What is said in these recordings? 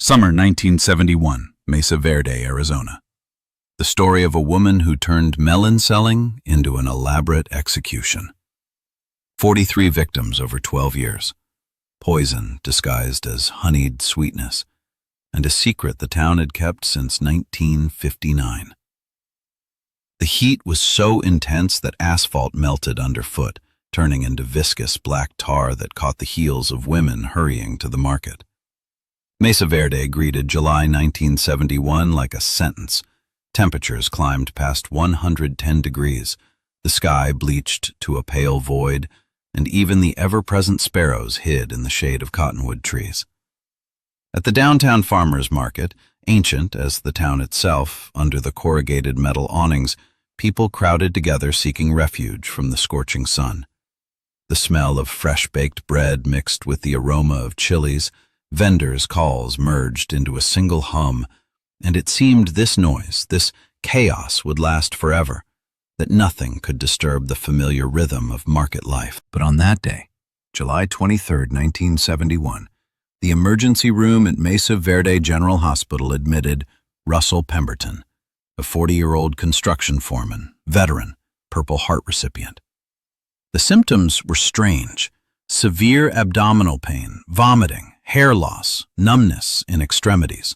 Summer 1971, Mesa Verde, Arizona. The story of a woman who turned melon selling into an elaborate execution. 43 victims over 12 years. Poison disguised as honeyed sweetness, and a secret the town had kept since 1959. The heat was so intense that asphalt melted underfoot, turning into viscous black tar that caught the heels of women hurrying to the market. Mesa Verde greeted July 1971 like a sentence. Temperatures climbed past 110 degrees, the sky bleached to a pale void, and even the ever-present sparrows hid in the shade of cottonwood trees. At the downtown farmers' market, ancient as the town itself, under the corrugated metal awnings, people crowded together seeking refuge from the scorching sun. The smell of fresh-baked bread mixed with the aroma of chilies, vendors' calls merged into a single hum, and it seemed this noise, this chaos, would last forever, that nothing could disturb the familiar rhythm of market life. But on that day, July 23, 1971, the emergency room at Mesa Verde General Hospital admitted Russell Pemberton, a 40-year-old construction foreman, veteran, Purple Heart recipient. The symptoms were strange: severe abdominal pain, vomiting, hair loss, numbness in extremities.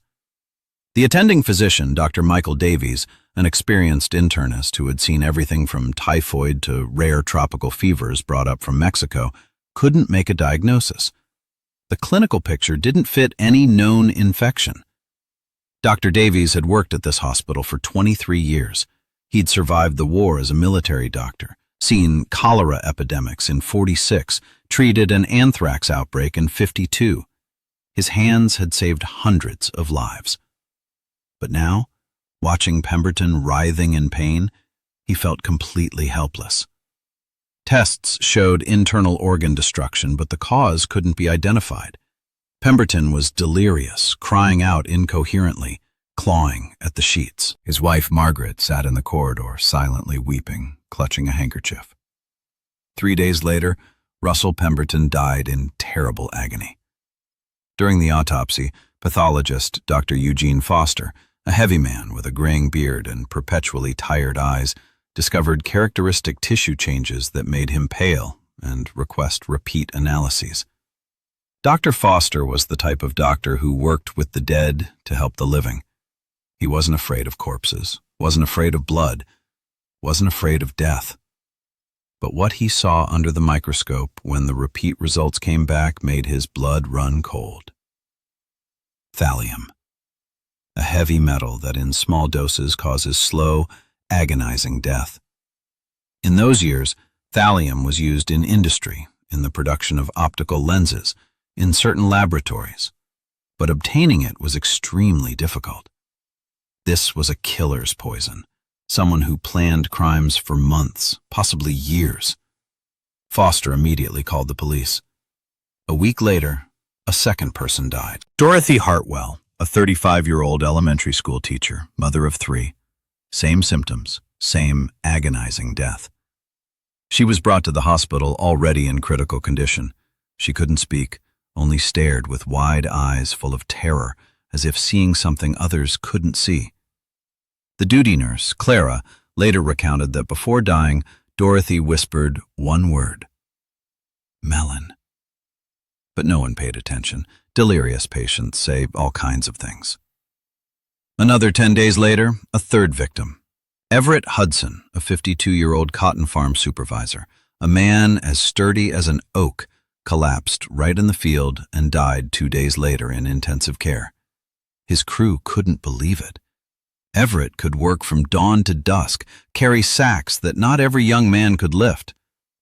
The attending physician, Dr. Michael Davies, an experienced internist who had seen everything from typhoid to rare tropical fevers brought up from Mexico, couldn't make a diagnosis. The clinical picture didn't fit any known infection. Dr. Davies had worked at this hospital for 23 years. He'd survived the war as a military doctor, seen cholera epidemics in 46, treated an anthrax outbreak in 52. His hands had saved hundreds of lives. But now, watching Pemberton writhing in pain, he felt completely helpless. Tests showed internal organ destruction, but the cause couldn't be identified. Pemberton was delirious, crying out incoherently, clawing at the sheets. His wife, Margaret, sat in the corridor, silently weeping, clutching a handkerchief. 3 days later, Russell Pemberton died in terrible agony. During the autopsy, pathologist Dr. Eugene Foster, a heavy man with a graying beard and perpetually tired eyes, discovered characteristic tissue changes that made him pale and request repeat analyses. Dr. Foster was the type of doctor who worked with the dead to help the living. He wasn't afraid of corpses, wasn't afraid of blood, wasn't afraid of death. But what he saw under the microscope when the repeat results came back made his blood run cold. Thallium, a heavy metal that in small doses causes slow, agonizing death. In those years, thallium was used in industry, in the production of optical lenses, in certain laboratories, but obtaining it was extremely difficult. This was a killer's poison, someone who planned crimes for months, possibly years. Foster immediately called the police. A week later, a second person died. Dorothy Hartwell, a 35-year-old elementary school teacher, mother of 3. Same symptoms, same agonizing death. She was brought to the hospital already in critical condition. She couldn't speak, only stared with wide eyes full of terror, as if seeing something others couldn't see. The duty nurse, Clara, later recounted that before dying, Dorothy whispered one word: melon. But no one paid attention. Delirious patients say all kinds of things. Another 10 days later, a third victim. Everett Hudson, a 52-year-old cotton farm supervisor, a man as sturdy as an oak, collapsed right in the field and died 2 days later in intensive care. His crew couldn't believe it. Everett could work from dawn to dusk, carry sacks that not every young man could lift,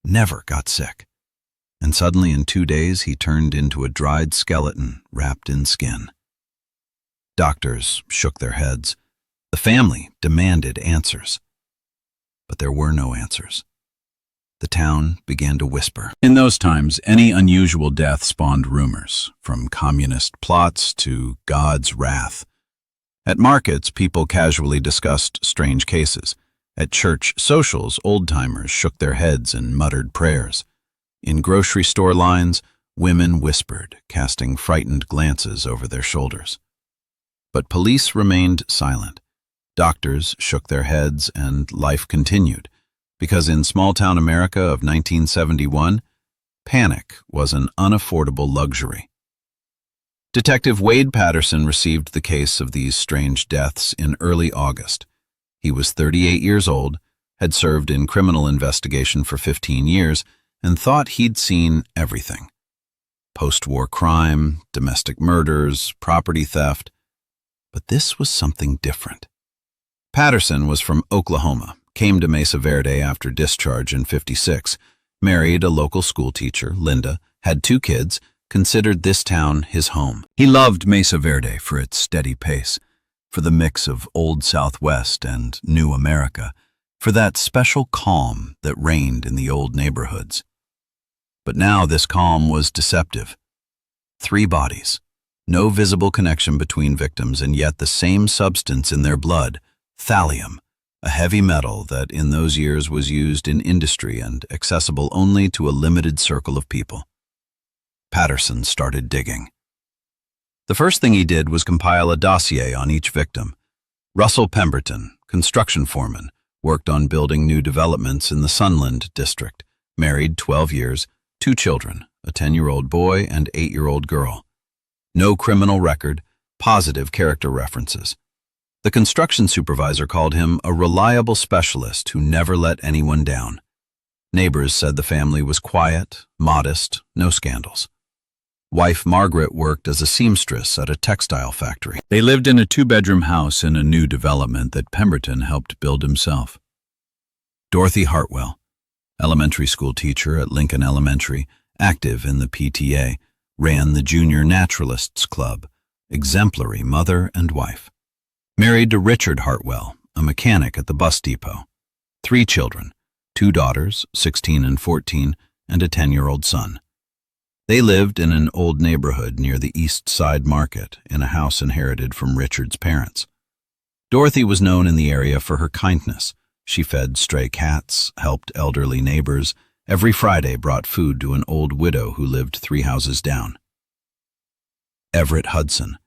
never got sick. And suddenly in 2 days he turned into a dried skeleton wrapped in skin. Doctors shook their heads. The family demanded answers. But there were no answers. The town began to whisper. In those times, any unusual death spawned rumors, from communist plots to God's wrath. At markets, people casually discussed strange cases. At church socials, old-timers shook their heads and muttered prayers. In grocery store lines, women whispered, casting frightened glances over their shoulders. But police remained silent. Doctors shook their heads, and life continued, because in small-town America of 1971, panic was an unaffordable luxury. Detective Wade Patterson received the case of these strange deaths in early August. He was 38 years old, had served in criminal investigation for 15 years, and thought he'd seen everything. Post-war crime, domestic murders, property theft. But this was something different. Patterson was from Oklahoma, came to Mesa Verde after discharge in '56, married a local school teacher, Linda, had 2 kids, considered this town his home. He loved Mesa Verde for its steady pace, for the mix of old Southwest and new America, for that special calm that reigned in the old neighborhoods. But now this calm was deceptive. 3 bodies, no visible connection between victims, and yet the same substance in their blood, thallium, a heavy metal that in those years was used in industry and accessible only to a limited circle of people. Patterson started digging. The first thing he did was compile a dossier on each victim. Russell Pemberton, construction foreman, worked on building new developments in the Sunland district, married 12 years, 2 children, a 10-year-old boy and 8-year-old girl. No criminal record, positive character references. The construction supervisor called him a reliable specialist who never let anyone down. Neighbors said the family was quiet, modest, no scandals. Wife Margaret worked as a seamstress at a textile factory. They lived in a 2-bedroom house in a new development that Pemberton helped build himself. Dorothy Hartwell, elementary school teacher at Lincoln Elementary, active in the PTA, ran the Junior Naturalists Club, exemplary mother and wife. Married to Richard Hartwell, a mechanic at the bus depot. 3 children, 2 daughters, 16 and 14, and a 10-year-old son. They lived in an old neighborhood near the East Side Market in a house inherited from Richard's parents. Dorothy was known in the area for her kindness. She fed stray cats, helped elderly neighbors, every Friday brought food to an old widow who lived 3 houses down. Everett Hudson,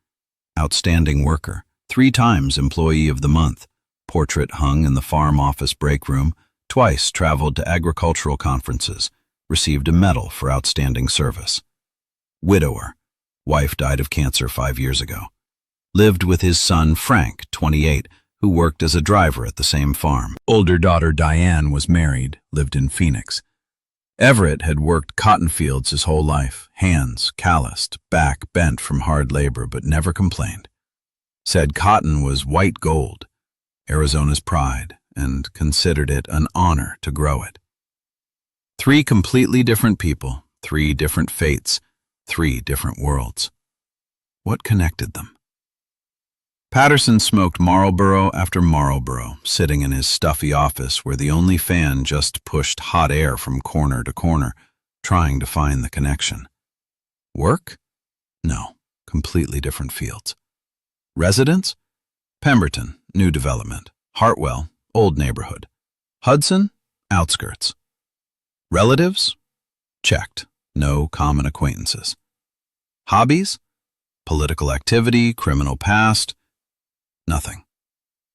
outstanding worker, 3 times Employee of the Month, portrait hung in the farm office break room, twice traveled to agricultural conferences, received a medal for outstanding service. Widower, wife died of cancer 5 years ago. Lived with his son Frank, 28, who worked as a driver at the same farm. Older daughter Diane was married, lived in Phoenix. Everett had worked cotton fields his whole life, hands calloused, back bent from hard labor, but never complained. Said cotton was white gold, Arizona's pride, and considered it an honor to grow it. 3 completely different people, 3 different fates, 3 different worlds. What connected them? Patterson smoked Marlboro after Marlboro, sitting in his stuffy office where the only fan just pushed hot air from corner to corner, trying to find the connection. Work? No, completely different fields. Residence? Pemberton, new development. Hartwell, old neighborhood. Hudson, outskirts. Relatives? Checked. No common acquaintances. Hobbies? Political activity, criminal past? Nothing.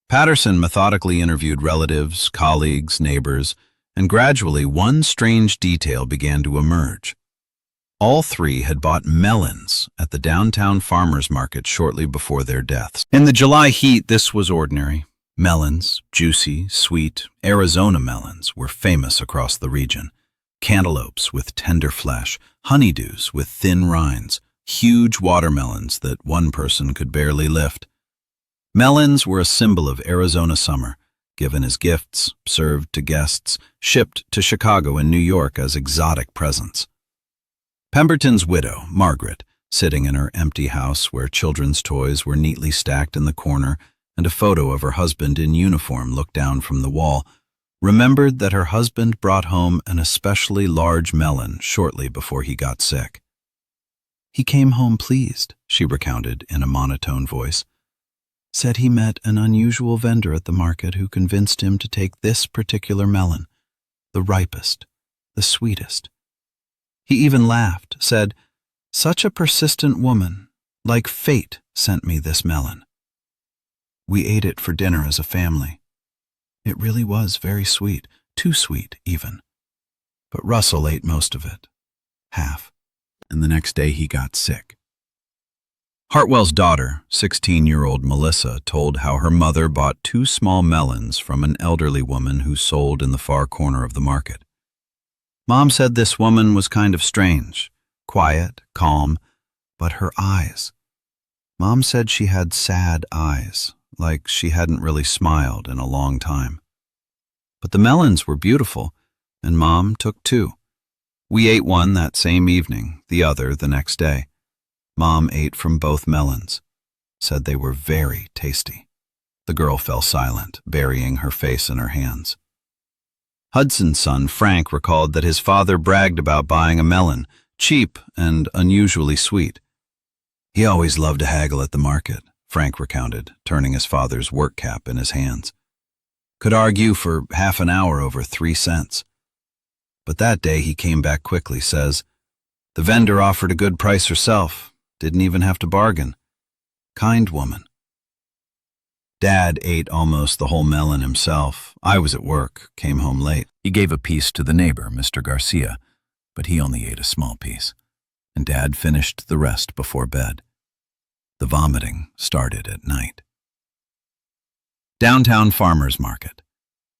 Patterson methodically interviewed relatives, colleagues, neighbors, and gradually one strange detail began to emerge. All 3 had bought melons at the downtown farmers market shortly before their deaths. In the July heat, this was ordinary. Melons, juicy, sweet, Arizona melons were famous across the region. Cantaloupes with tender flesh, honeydews with thin rinds, huge watermelons that one person could barely lift. Melons were a symbol of Arizona summer, given as gifts, served to guests, shipped to Chicago and New York as exotic presents. Pemberton's widow, Margaret, sitting in her empty house where children's toys were neatly stacked in the corner and a photo of her husband in uniform looked down from the wall, remembered that her husband brought home an especially large melon shortly before he got sick. He came home pleased, she recounted in a monotone voice. Said he met an unusual vendor at the market who convinced him to take this particular melon, the ripest, the sweetest. He even laughed, said, "Such a persistent woman, like fate, sent me this melon." We ate it for dinner as a family. It really was very sweet, too sweet even. But Russell ate most of it, half, and the next day he got sick. Hartwell's daughter, 16-year-old Melissa, told how her mother bought 2 small melons from an elderly woman who sold in the far corner of the market. Mom said this woman was kind of strange, quiet, calm, but her eyes. Mom said she had sad eyes, like she hadn't really smiled in a long time. But the melons were beautiful, and Mom took 2. We ate one that same evening, the other the next day. Mom ate from both melons, said they were very tasty. The girl fell silent, burying her face in her hands. Hudson's son, Frank, recalled that his father bragged about buying a melon, cheap and unusually sweet. He always loved to haggle at the market, Frank recounted, turning his father's work cap in his hands. Could argue for half an hour over 3 cents. But that day he came back quickly, says, "The vendor offered a good price herself. Didn't even have to bargain. Kind woman." Dad ate almost the whole melon himself. I was at work, came home late. He gave a piece to the neighbor, Mr. Garcia, but he only ate a small piece, and Dad finished the rest before bed. The vomiting started at night. Downtown Farmers Market.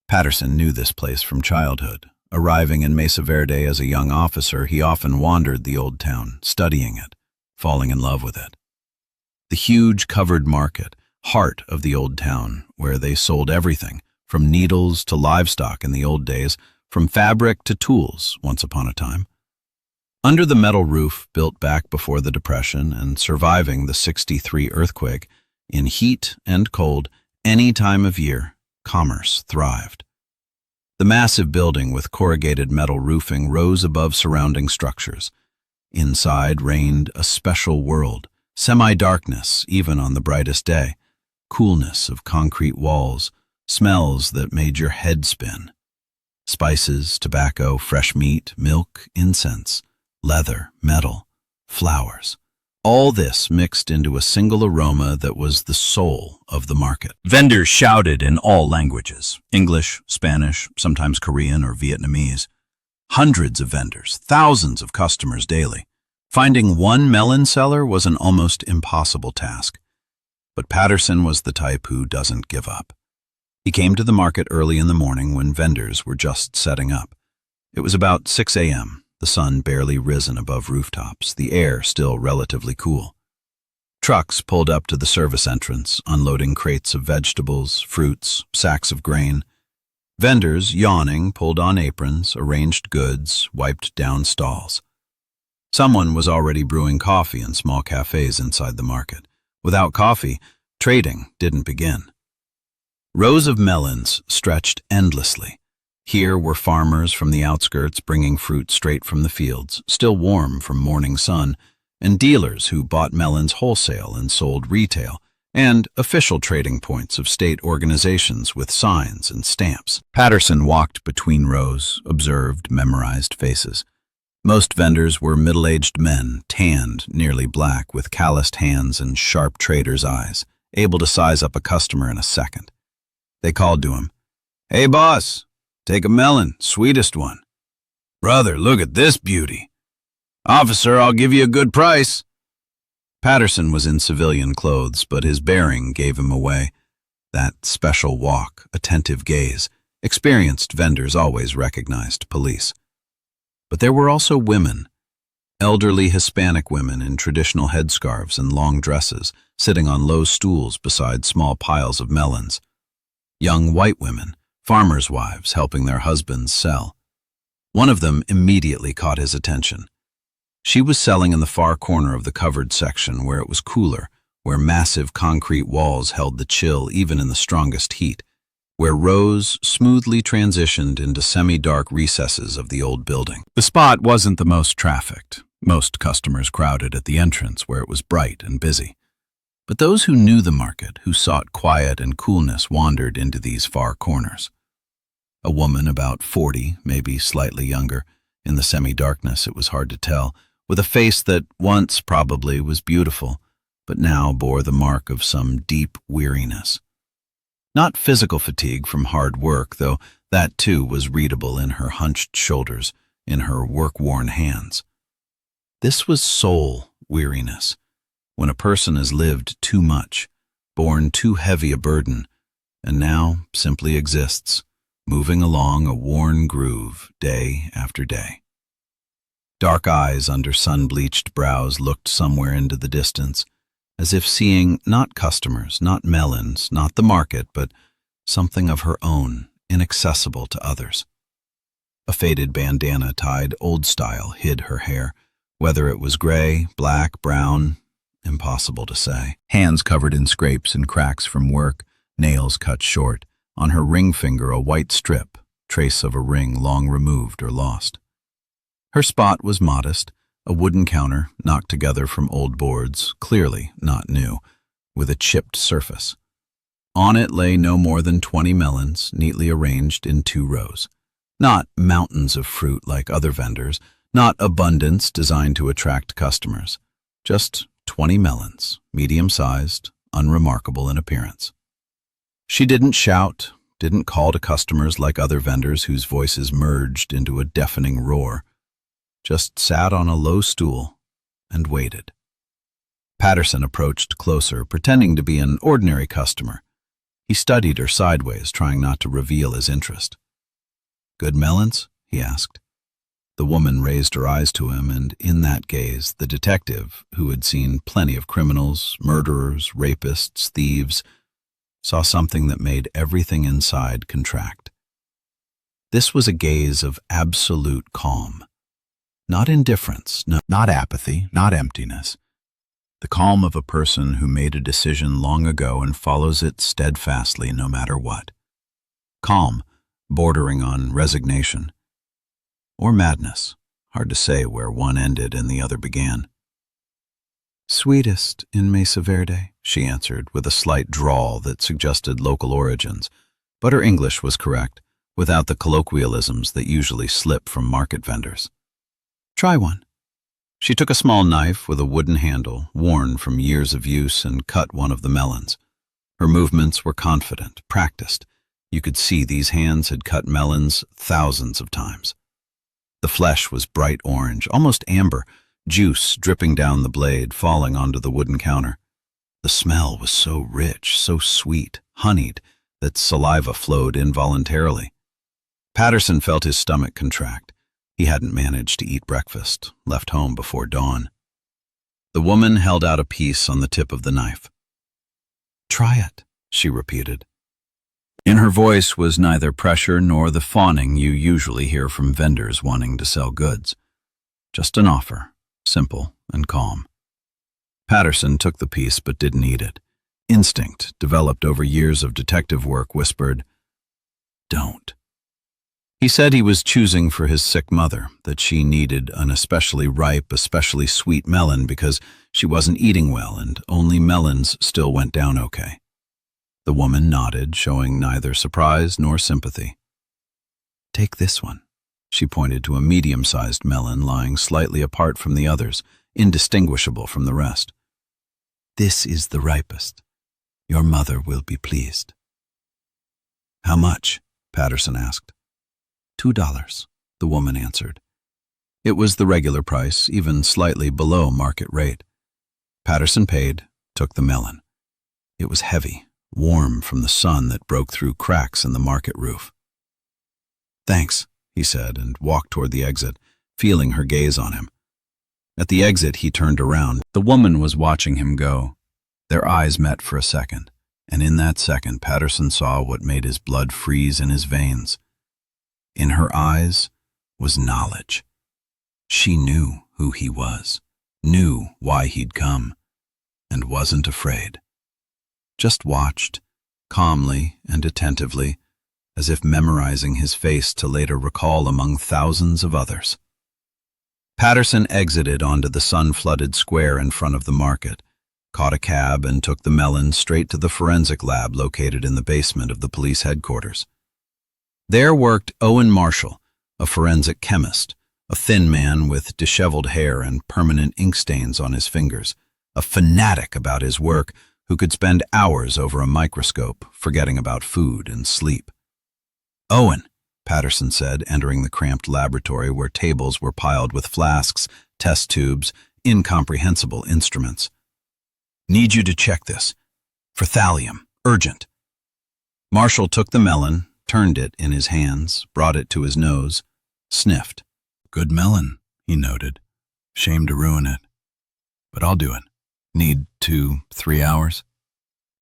Patterson knew this place from childhood. Arriving in Mesa Verde as a young officer, he often wandered the old town, studying it, falling in love with it. The huge covered market, heart of the old town, where they sold everything, from needles to livestock in the old days, from fabric to tools once upon a time. Under the metal roof built back before the Depression and surviving the '63 earthquake, in heat and cold, any time of year, commerce thrived. The massive building with corrugated metal roofing rose above surrounding structures. Inside reigned a special world, semi-darkness even on the brightest day, coolness of concrete walls, smells that made your head spin. Spices, tobacco, fresh meat, milk, incense, leather, metal, flowers. All this mixed into a single aroma that was the soul of the market. Vendors shouted in all languages, English, Spanish, sometimes Korean or Vietnamese. Hundreds of vendors, thousands of customers daily. Finding one melon seller was an almost impossible task. But Patterson was the type who doesn't give up. He came to the market early in the morning when vendors were just setting up. It was about 6 a.m., the sun barely risen above rooftops, the air still relatively cool. Trucks pulled up to the service entrance, unloading crates of vegetables, fruits, sacks of grain. Vendors, yawning, pulled on aprons, arranged goods, wiped down stalls. Someone was already brewing coffee in small cafes inside the market. Without coffee, trading didn't begin. Rows of melons stretched endlessly. Here were farmers from the outskirts bringing fruit straight from the fields, still warm from morning sun, and dealers who bought melons wholesale and sold retail, and official trading points of state organizations with signs and stamps. Patterson walked between rows, observed memorized faces. Most vendors were middle-aged men, tanned, nearly black, with calloused hands and sharp trader's eyes, able to size up a customer in a second. They called to him, "Hey, boss, take a melon, sweetest one." "Brother, look at this beauty." "Officer, I'll give you a good price." Patterson was in civilian clothes, but his bearing gave him away. That special walk, attentive gaze, experienced vendors always recognized police. But there were also women, elderly Hispanic women in traditional headscarves and long dresses, sitting on low stools beside small piles of melons. Young white women, farmers' wives helping their husbands sell. One of them immediately caught his attention. She was selling in the far corner of the covered section where it was cooler, where massive concrete walls held the chill even in the strongest heat, where rows smoothly transitioned into semi-dark recesses of the old building. The spot wasn't the most trafficked. Most customers crowded at the entrance where it was bright and busy. But those who knew the market, who sought quiet and coolness, wandered into these far corners. A woman about 40, maybe slightly younger, in the semi-darkness it was hard to tell, with a face that once probably was beautiful, but now bore the mark of some deep weariness. Not physical fatigue from hard work, though that too was readable in her hunched shoulders, in her work-worn hands. This was soul weariness, when a person has lived too much, borne too heavy a burden, and now simply exists, moving along a worn groove day after day. Dark eyes under sun-bleached brows looked somewhere into the distance, as if seeing not customers, not Melons, not the market, but something of her own, inaccessible to others. A faded bandana tied old-style hid her hair, whether it was gray, black, brown, impossible to say. Hands covered in scrapes and cracks from work, nails cut short, on her ring finger a white strip, trace of a ring long removed or lost. Her spot was modest, a wooden counter knocked together from old boards, clearly not new, with a chipped surface. On it lay no more than 20 melons, neatly arranged in 2 rows. Not mountains of fruit like other vendors, not abundance designed to attract customers. Just 20 melons, medium-sized, unremarkable in appearance. She didn't shout, didn't call to customers like other vendors whose voices merged into a deafening roar. Just sat on a low stool and waited. Patterson approached closer, pretending to be an ordinary customer. He studied her sideways, trying not to reveal his interest. "Good melons?" he asked. The woman raised her eyes to him, and in that gaze, the detective, who had seen plenty of criminals, murderers, rapists, thieves, saw something that made everything inside contract. This was a gaze of absolute calm. Not indifference, no, not apathy, not emptiness. The calm of a person who made a decision long ago and follows it steadfastly no matter what. Calm, bordering on resignation. Or madness, hard to say where one ended and the other began. "Sweetest in Mesa Verde," she answered, with a slight drawl that suggested local origins, but her English was correct, without the colloquialisms that usually slip from market vendors. "Try one." She took a small knife with a wooden handle, worn from years of use, and cut one of the melons. Her movements were confident, practiced. You could see these hands had cut melons thousands of times. The flesh was bright orange, almost amber, juice dripping down the blade, falling onto the wooden counter. The smell was so rich, so sweet, honeyed, that saliva flowed involuntarily. Patterson felt his stomach contract. He hadn't managed to eat breakfast, left home before dawn. The woman held out a piece on the tip of the knife. "Try it," she repeated. In her voice was neither pressure nor the fawning you usually hear from vendors wanting to sell goods. Just an offer, simple and calm. Patterson took the piece but didn't eat it. Instinct, developed over years of detective work, whispered, "Don't." He said he was choosing for his sick mother, that she needed an especially ripe, especially sweet melon because she wasn't eating well and only melons still went down okay. The woman nodded, showing neither surprise nor sympathy. "Take this one." She pointed to a medium-sized melon lying slightly apart from the others, indistinguishable from the rest. "This is the ripest. Your mother will be pleased." "How much?" Patterson asked. $2, the woman answered. It was the regular price, even slightly below market rate. Patterson paid, took the melon. It was heavy, warm from the sun that broke through cracks in the market roof. "Thanks," he said, and walked toward the exit, feeling her gaze on him. At the exit, he turned around. The woman was watching him go. Their eyes met for a second, and in that second, Patterson saw what made his blood freeze in his veins. In her eyes was knowledge. She knew who he was, knew why he'd come, and wasn't afraid. Just watched, calmly and attentively, as if memorizing his face to later recall among thousands of others. Patterson exited onto the sun-flooded square in front of the market, caught a cab and took the melon straight to the forensic lab located in the basement of the police headquarters. There worked Owen Marshall, a forensic chemist, a thin man with disheveled hair and permanent ink stains on his fingers, a fanatic about his work who could spend hours over a microscope, forgetting about food and sleep. "Owen," Patterson said, entering the cramped laboratory where tables were piled with flasks, test tubes, incomprehensible instruments. "Need you to check this. For thallium. Urgent." Marshall took the melon, turned it in his hands, brought it to his nose, sniffed. "Good melon," he noted. "Shame to ruin it. But I'll do it. Need 2-3 hours?"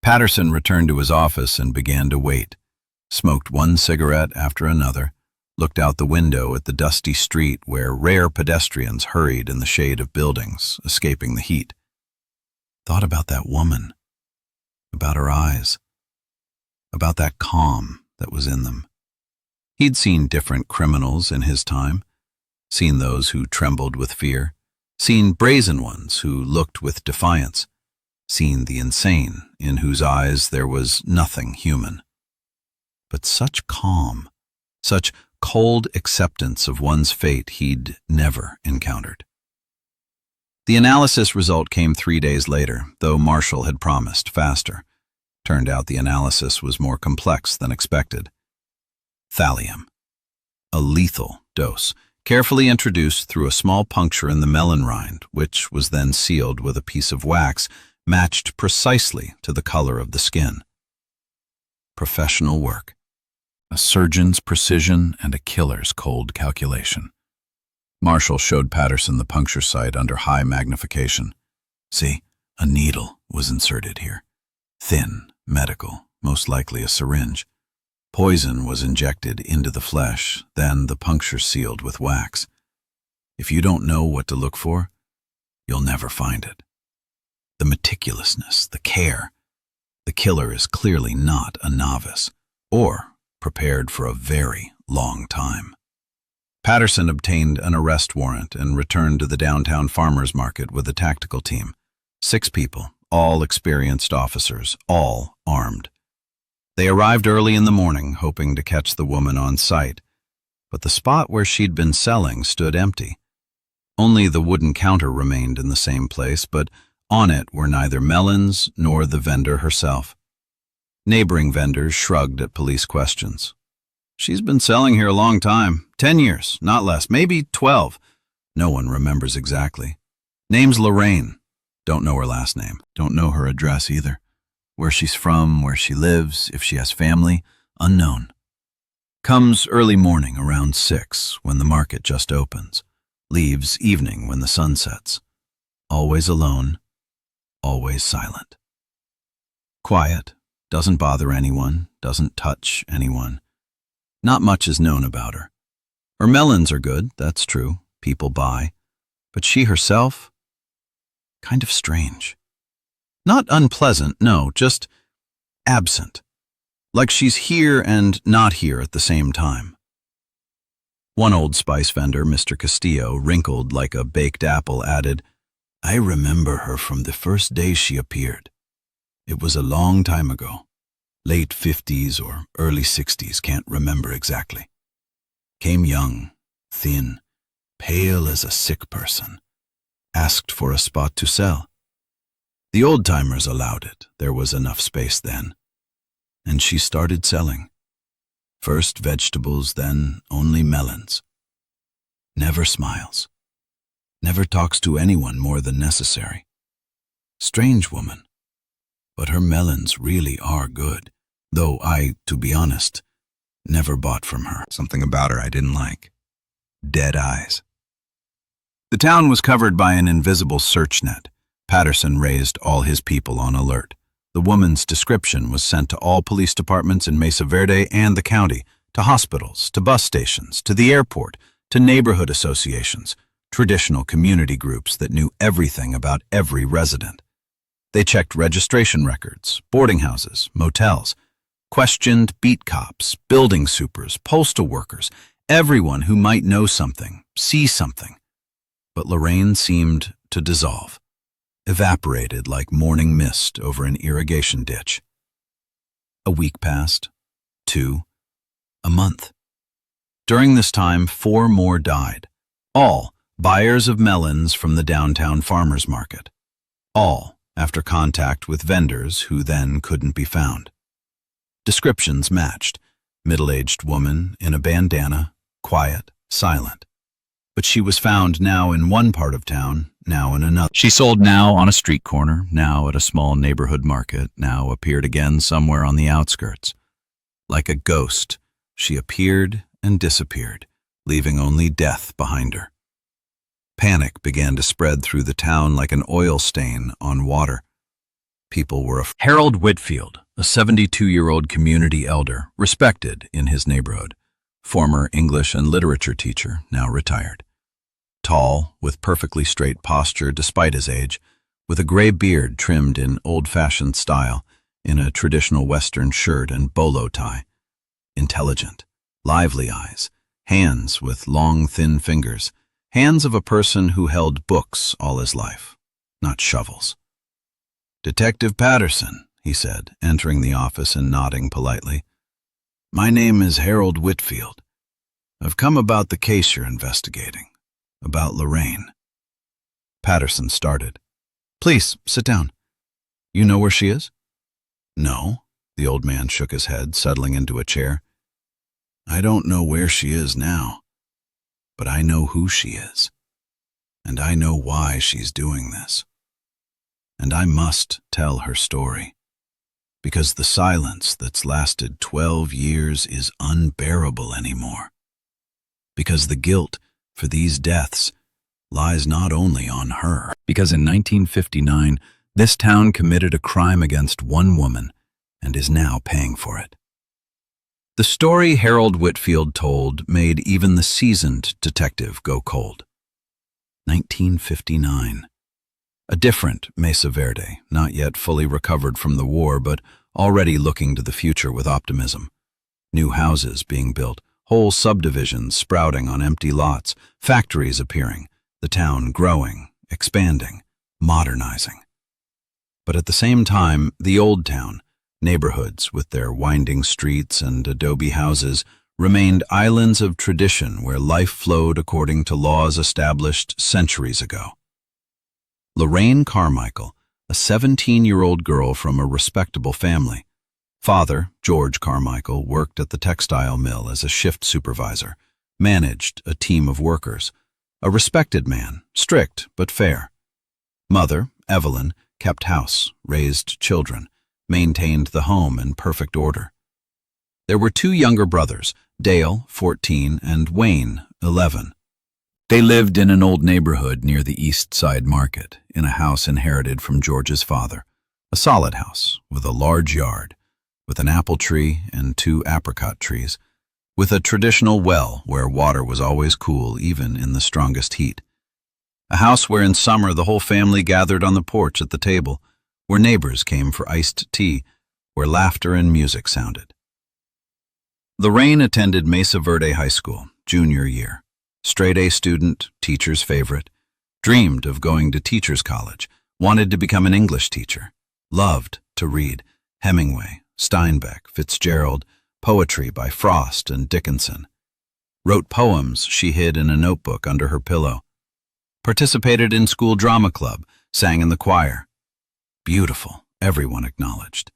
Patterson returned to his office and began to wait, smoked one cigarette after another, looked out the window at the dusty street where rare pedestrians hurried in the shade of buildings, escaping the heat. Thought about that woman, about her eyes, about that calm that was in them. He'd seen different criminals in his time, seen those who trembled with fear, seen brazen ones who looked with defiance, seen the insane in whose eyes there was nothing human. But such calm, such cold acceptance of one's fate he'd never encountered. The analysis result came 3 days later, though Marshall had promised faster. Turned out the analysis was more complex than expected. Thallium. A lethal dose, carefully introduced through a small puncture in the melon rind, which was then sealed with a piece of wax matched precisely to the color of the skin. Professional work. A surgeon's precision and a killer's cold calculation. Marshall showed Patterson the puncture site under high magnification. See, a needle was inserted here. Thin, medical, most likely a syringe. Poison was injected into the flesh, then the puncture sealed with wax. If you don't know what to look for, you'll never find it. The meticulousness, the care. The killer is clearly not a novice, or prepared for a very long time. Patterson obtained an arrest warrant and returned to the downtown farmers market with a tactical team. 6 people, all experienced officers, all armed. They arrived early in the morning, hoping to catch the woman on sight, but the spot where she'd been selling stood empty. Only the wooden counter remained in the same place, but on it were neither melons nor the vendor herself. Neighboring vendors shrugged at police questions. "She's been selling here a long time, 10 years, not less, maybe 12. No one remembers exactly. Name's Lorraine. Don't know her last name. Don't know her address either. Where she's from, where she lives, if she has family, unknown. Comes early morning around 6 when the market just opens. Leaves evening when the sun sets. Always alone, always silent. Quiet, doesn't bother anyone, doesn't touch anyone. Not much is known about her. Her melons are good, that's true, people buy. But she herself, kind of strange. Not unpleasant, no, just absent. Like she's here and not here at the same time. One old spice vendor, Mr. Castillo, wrinkled like a baked apple, added, "I remember her from the first day she appeared. It was a long time ago. Late 50s or early 60s, can't remember exactly. Came young, thin, pale as a sick person. Asked for a spot to sell. The old-timers allowed it, there was enough space then. And she started selling. First vegetables, then only melons. Never smiles. Never talks to anyone more than necessary. Strange woman. But her melons really are good, though I, to be honest, never bought from her. Something about her I didn't like. Dead eyes." The town was covered by an invisible search net. Patterson raised all his people on alert. The woman's description was sent to all police departments in Mesa Verde and the county, to hospitals, to bus stations, to the airport, to neighborhood associations, traditional community groups that knew everything about every resident. They checked registration records, boarding houses, motels, questioned beat cops, building supers, postal workers, everyone who might know something, see something. But Lorraine seemed to dissolve, evaporated like morning mist over an irrigation ditch. A week passed, 2, a month. During this time, 4 more died, all buyers of melons from the downtown farmers market. All after contact with vendors who then couldn't be found. Descriptions matched. Middle-aged woman in a bandana, quiet, silent. But she was found now in one part of town, now in another. She sold now on a street corner, now at a small neighborhood market, now appeared again somewhere on the outskirts. Like a ghost, she appeared and disappeared, leaving only death behind her. Panic began to spread through the town like an oil stain on water. People were afraid. Harold Whitfield, a 72-year-old community elder, respected in his neighborhood, former English and literature teacher, now retired. Tall, with perfectly straight posture despite his age, with a gray beard trimmed in old-fashioned style, in a traditional Western shirt and bolo tie. Intelligent, lively eyes, hands with long, thin fingers, hands of a person who held books all his life, not shovels. "Detective Patterson," he said, entering the office and nodding politely. "My name is Harold Whitfield. I've come about the case you're investigating, about Lorraine." Patterson started. "Please, sit down. You know where she is?" "No," the old man shook his head, settling into a chair. "I don't know where she is now, but I know who she is, and I know why she's doing this. And I must tell her story, because the silence that's lasted 12 years is unbearable anymore. Because the guilt for these deaths lies not only on her. Because in 1959, this town committed a crime against one woman and is now paying for it." The story Harold Whitfield told made even the seasoned detective go cold. 1959. A different Mesa Verde, not yet fully recovered from the war, but already looking to the future with optimism. New houses being built, whole subdivisions sprouting on empty lots, factories appearing, the town growing, expanding, modernizing. But at the same time, the old town, neighborhoods with their winding streets and adobe houses, remained islands of tradition where life flowed according to laws established centuries ago. Lorraine Carmichael, a 17-year-old girl from a respectable family. Father, George Carmichael, worked at the textile mill as a shift supervisor, managed a team of workers. A respected man, strict but fair. Mother, Evelyn, kept house, raised children, maintained the home in perfect order. There were two younger brothers, Dale, 14, and Wayne, 11. They lived in an old neighborhood near the East Side Market, in a house inherited from George's father, a solid house with a large yard, with an apple tree and 2 apricot trees, with a traditional well where water was always cool even in the strongest heat. A house where in summer the whole family gathered on the porch at the table, where neighbors came for iced tea, where laughter and music sounded. Lorraine attended Mesa Verde High School, junior year. Straight-A student, teacher's favorite, dreamed of going to teacher's college, wanted to become an English teacher, loved to read Hemingway, Steinbeck, Fitzgerald, poetry by Frost and Dickinson. Wrote poems she hid in a notebook under her pillow. Participated in school drama club, sang in the choir. Beautiful, everyone acknowledged.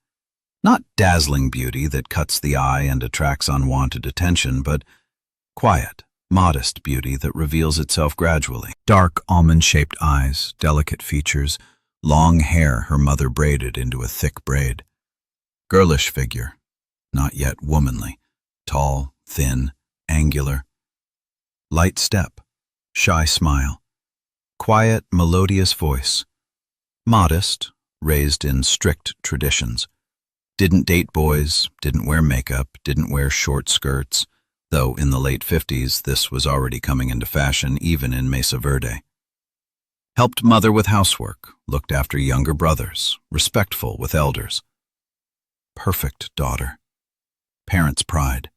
Not dazzling beauty that cuts the eye and attracts unwanted attention, but quiet, modest beauty that reveals itself gradually. Dark, almond-shaped eyes, delicate features, long hair her mother braided into a thick braid. Girlish figure, not yet womanly, tall, thin, angular. Light step, shy smile, quiet, melodious voice. Modest, raised in strict traditions. Didn't date boys, didn't wear makeup, didn't wear short skirts, though in the late 50s this was already coming into fashion even in Mesa Verde. Helped mother with housework, looked after younger brothers, respectful with elders. Perfect daughter. Parents' pride.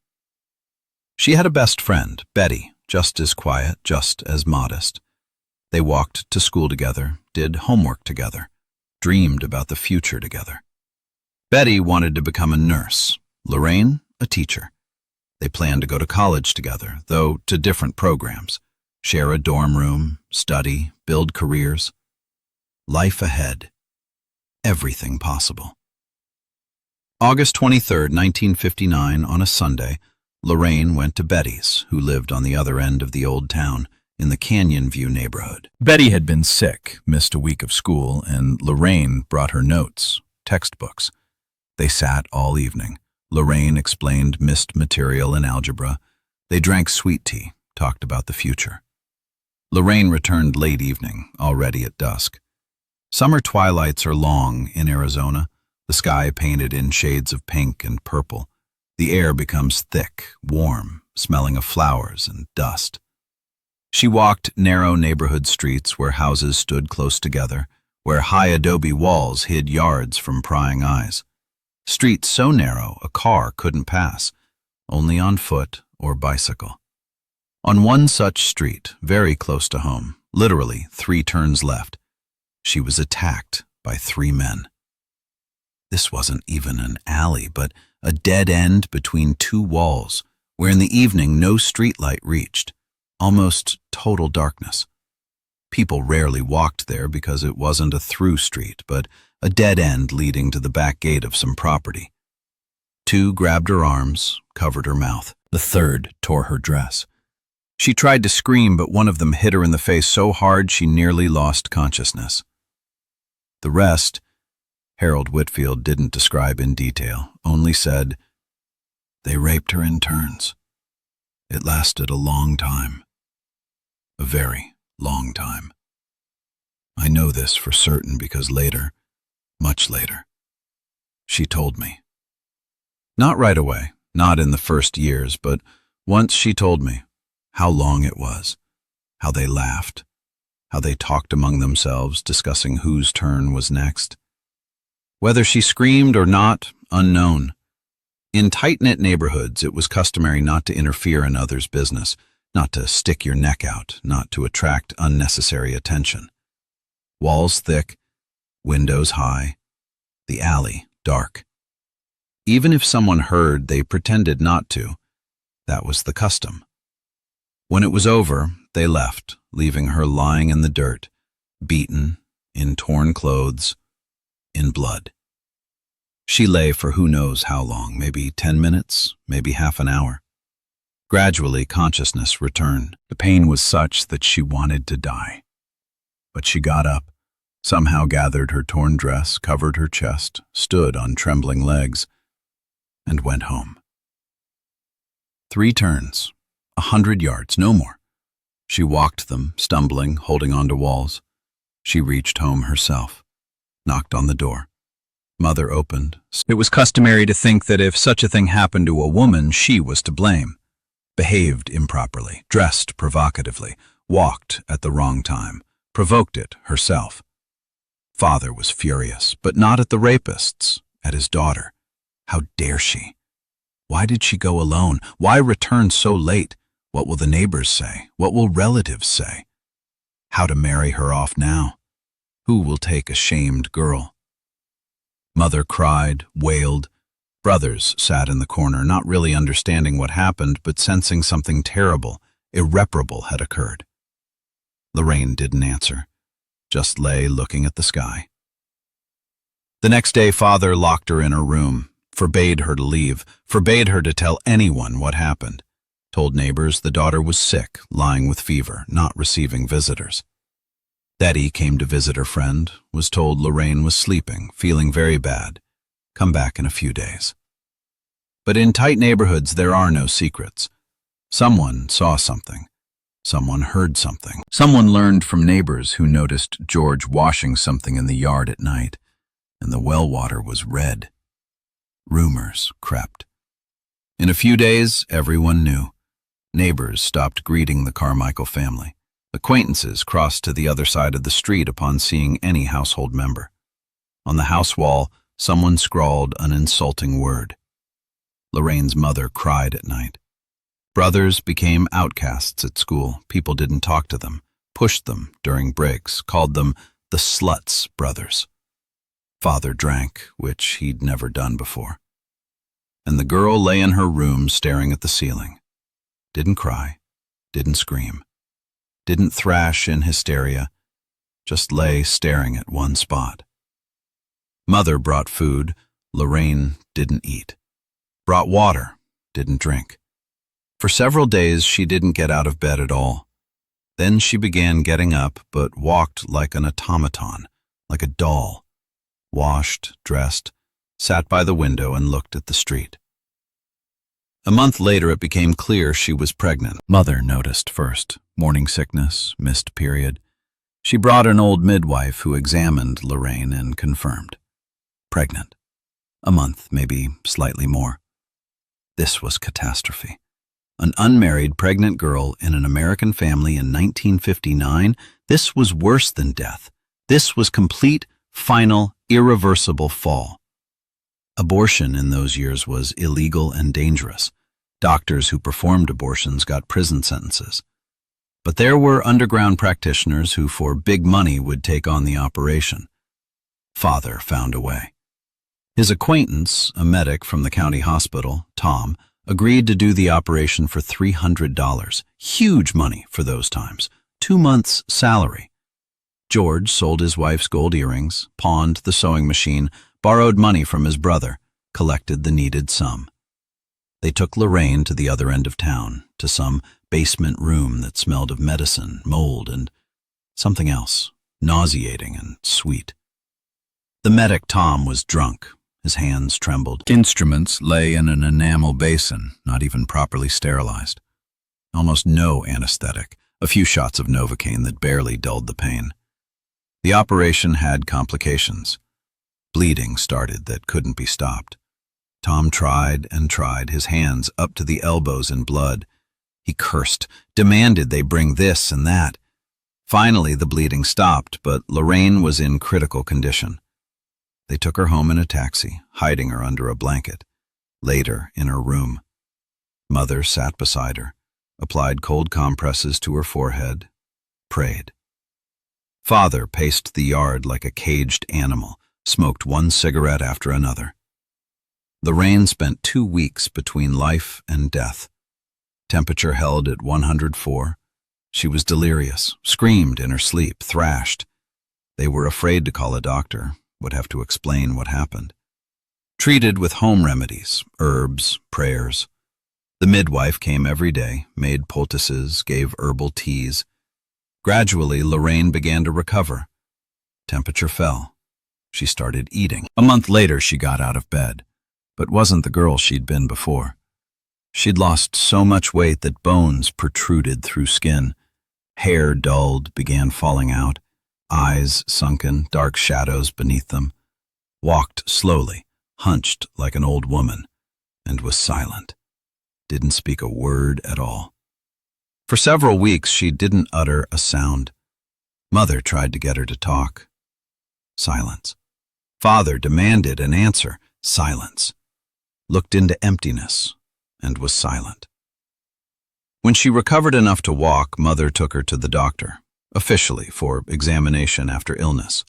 She had a best friend, Betty, just as quiet, just as modest. They walked to school together, did homework together, dreamed about the future together. Betty wanted to become a nurse, Lorraine, a teacher. They planned to go to college together, though to different programs, share a dorm room, study, build careers. Life ahead. everything possible. August 23, 1959, on a Sunday, Lorraine went to Betty's, who lived on the other end of the old town, in the Canyon View neighborhood. Betty had been sick, missed a week of school, and Lorraine brought her notes, textbooks. They sat all evening. Lorraine explained missed material in algebra. They drank sweet tea, talked about the future. Lorraine returned late evening, already at dusk. Summer twilights are long in Arizona, the sky painted in shades of pink and purple. The air becomes thick, warm, smelling of flowers and dust. She walked narrow neighborhood streets where houses stood close together, where high adobe walls hid yards from prying eyes. Streets so narrow a car couldn't pass, only on foot or bicycle. On one such street, very close to home, literally 3 turns left, she was attacked by 3 men. This wasn't even an alley, but a dead end between 2 walls, where in the evening no streetlight reached, almost total darkness. People rarely walked there because it wasn't a through street, but a dead end leading to the back gate of some property. 2 grabbed her arms, covered her mouth. The 3rd tore her dress. She tried to scream, but one of them hit her in the face so hard she nearly lost consciousness. The rest, Harold Whitfield didn't describe in detail, only said, "They raped her in turns. It lasted a long time. A very long time. I know this for certain because later, much later, she told me. Not right away, not in the first years, but once she told me how long it was, how they laughed, how they talked among themselves, discussing whose turn was next. Whether she screamed or not, unknown. In tight-knit neighborhoods, it was customary not to interfere in others' business, not to stick your neck out, not to attract unnecessary attention. Walls thick, windows high, the alley dark. Even if someone heard, they pretended not to. That was the custom. When it was over, they left, leaving her lying in the dirt, beaten, in torn clothes, in blood. She lay for who knows how long, maybe 10 minutes, maybe half an hour. Gradually, consciousness returned. The pain was such that she wanted to die. But she got up, somehow gathered her torn dress, covered her chest, stood on trembling legs, and went home. 3 turns, 100 yards, no more. She walked them, stumbling, holding onto walls. She reached home herself, knocked on the door. Mother opened. It was customary to think that if such a thing happened to a woman, she was to blame. Behaved improperly, dressed provocatively, walked at the wrong time, provoked it herself. Father was furious, but not at the rapists, at his daughter. How dare she? Why did she go alone? Why return so late? What will the neighbors say? What will relatives say? How to marry her off now? Who will take a shamed girl? Mother cried, wailed. Brothers sat in the corner, not really understanding what happened, but sensing something terrible, irreparable had occurred. Lorraine didn't answer, just lay looking at the sky. The next day, Father locked her in her room, forbade her to leave, forbade her to tell anyone what happened, told neighbors the daughter was sick, lying with fever, not receiving visitors. Betty came to visit her friend, was told Lorraine was sleeping, feeling very bad. Come back in a few days. But in tight neighborhoods, there are no secrets. Someone saw something. Someone heard something. Someone learned from neighbors who noticed George washing something in the yard at night, and the well water was red. Rumors crept. In a few days, everyone knew. Neighbors stopped greeting the Carmichael family. Acquaintances crossed to the other side of the street upon seeing any household member. On the house wall, someone scrawled an insulting word. Lorraine's mother cried at night. Brothers became outcasts at school. People didn't talk to them, pushed them during breaks, called them the Sluts brothers. Father drank, which he'd never done before. And the girl lay in her room staring at the ceiling. Didn't cry, didn't scream, didn't thrash in hysteria, just lay staring at one spot. Mother brought food. Lorraine didn't eat. Brought water. Didn't drink. For several days, she didn't get out of bed at all. Then she began getting up, but walked like an automaton, like a doll. Washed, dressed, sat by the window and looked at the street. A month later, it became clear she was pregnant. Mother noticed first. Morning sickness, missed period. She brought an old midwife who examined Lorraine and confirmed. Pregnant. A month, maybe slightly more. This was catastrophe. An unmarried pregnant girl in an American family in 1959, this was worse than death. This was complete, final, irreversible fall. Abortion in those years was illegal and dangerous. Doctors who performed abortions got prison sentences. But there were underground practitioners who for big money would take on the operation. Father found a way. His acquaintance, a medic from the county hospital, Tom, agreed to do the operation for $300. Huge money for those times. 2 months' salary. George sold his wife's gold earrings, pawned the sewing machine, borrowed money from his brother, collected the needed sum. They took Lorraine to the other end of town, to some basement room that smelled of medicine, mold, and something else, nauseating and sweet. The medic, Tom, was drunk. His hands trembled. Instruments lay in an enamel basin, not even properly sterilized. Almost no anesthetic, a few shots of Novocaine that barely dulled the pain. The operation had complications. Bleeding started that couldn't be stopped. Tom tried and tried, his hands up to the elbows in blood. He cursed, demanded they bring this and that. Finally, the bleeding stopped, but Lorraine was in critical condition. They took her home in a taxi, hiding her under a blanket. Later, in her room. Mother sat beside her, applied cold compresses to her forehead, prayed. Father paced the yard like a caged animal, smoked one cigarette after another. Lorraine spent 2 weeks between life and death. Temperature held at 104. She was delirious, screamed in her sleep, thrashed. They were afraid to call a doctor, would have to explain what happened. Treated with home remedies, herbs, prayers. The midwife came every day, made poultices, gave herbal teas. Gradually, Lorraine began to recover. Temperature fell. She started eating. A month later, she got out of bed, but wasn't the girl she'd been before. She'd lost so much weight that bones protruded through skin. Hair dulled, began falling out. Eyes sunken, dark shadows beneath them. Walked slowly, hunched like an old woman, and was silent. Didn't speak a word at all. For several weeks, she didn't utter a sound. Mother tried to get her to talk. Silence. Father demanded an answer. Silence. Looked into emptiness, and was silent. When she recovered enough to walk, Mother took her to the doctor, officially for examination after illness.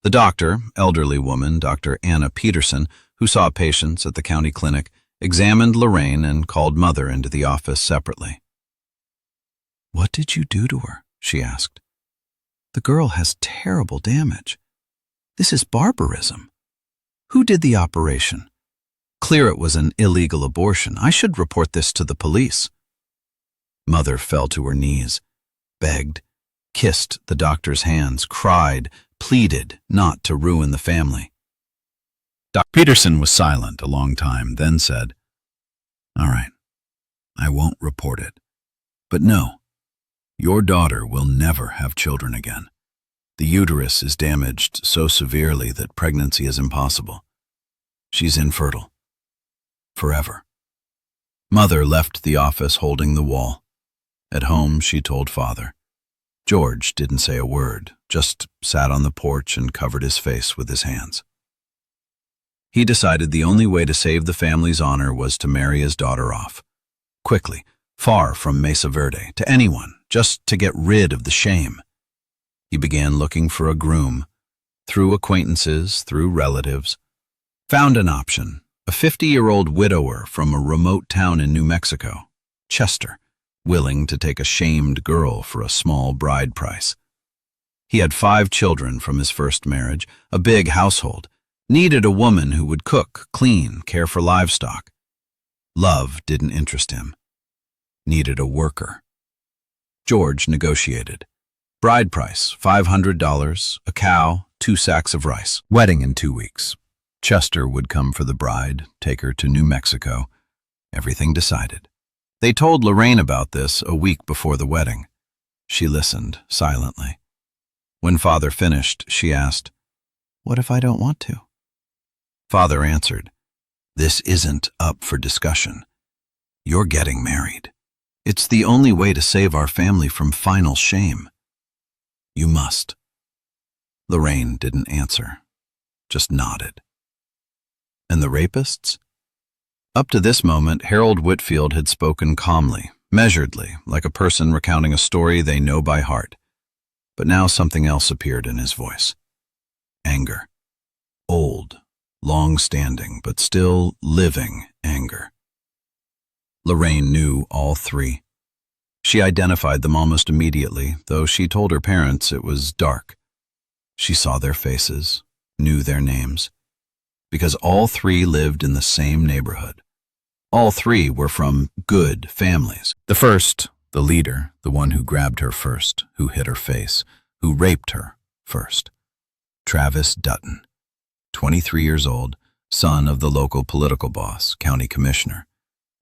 The doctor, elderly woman, Dr. Anna Peterson, who saw patients at the county clinic, examined Lorraine and called Mother into the office separately. "What did you do to her?" she asked. "The girl has terrible damage. This is barbarism. Who did the operation? Clear it was an illegal abortion. I should report this to the police." Mother fell to her knees, begged, kissed the doctor's hands, cried, pleaded not to ruin the family. Dr. Peterson was silent a long time, then said, "All right, I won't report it. But no, your daughter will never have children again. The uterus is damaged so severely that pregnancy is impossible. She's infertile. Forever." Mother left the office holding the wall. At home, she told Father. George didn't say a word, just sat on the porch and covered his face with his hands. He decided the only way to save the family's honor was to marry his daughter off. Quickly, far from Mesa Verde, to anyone, just to get rid of the shame. He began looking for a groom, through acquaintances, through relatives. Found an option, a 50-year-old widower from a remote town in New Mexico, Chester, willing to take a shamed girl for a small bride price. He had 5 children from his first marriage, a big household, Needed a woman who would cook, clean, care for livestock. Love didn't interest him. Needed a worker. George negotiated. Bride price, $500, a cow, 2 sacks of rice. Wedding in 2 weeks. Chester would come for the bride, take her to New Mexico. Everything decided. They told Lorraine about this a week before the wedding. She listened silently. When Father finished, she asked, "What if I don't want to?" Father answered, "This isn't up for discussion. You're getting married. It's the only way to save our family from final shame. You must." Lorraine didn't answer, just nodded. And the rapists? Up to this moment, Harold Whitfield had spoken calmly, measuredly, like a person recounting a story they know by heart. But now something else appeared in his voice. Anger. Old, long-standing, but still living anger. Lorraine knew all 3. She identified them almost immediately, though she told her parents it was dark. She saw their faces, knew their names, because all 3 lived in the same neighborhood. All 3 were from good families. The first, the leader, the one who grabbed her first, who hit her face, who raped her first. Travis Dutton, 23 years old, son of the local political boss, county commissioner.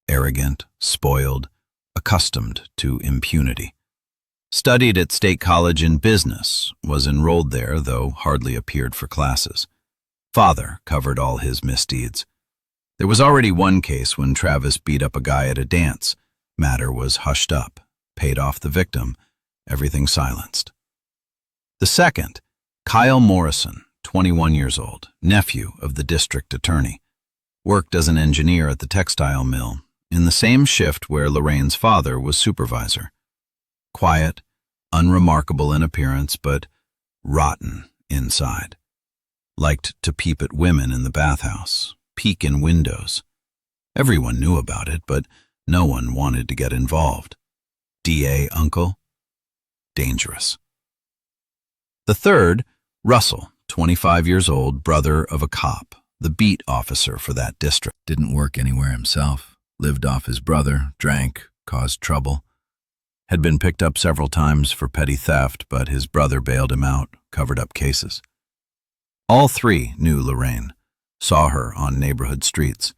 Arrogant, spoiled, accustomed to impunity. Studied at State College in business, was enrolled there, though hardly appeared for classes. Father covered all his misdeeds. There was already one case when Travis beat up a guy at a dance. Matter was hushed up, paid off the victim, everything silenced. The second, Kyle Morrison, 21 years old, nephew of the district attorney. Worked as an engineer at the textile mill, in the same shift where Lorraine's father was supervisor. Quiet, unremarkable in appearance, but rotten inside. Liked to peep at women in the bathhouse, peek in windows. Everyone knew about it, but no one wanted to get involved. DA uncle? Dangerous. The third, Russell, 25 years old, brother of a cop, the beat officer for that district. Didn't work anywhere himself, lived off his brother, drank, caused trouble. Had been picked up several times for petty theft, but his brother bailed him out, covered up cases. All 3 knew Lorraine, saw her on neighborhood streets.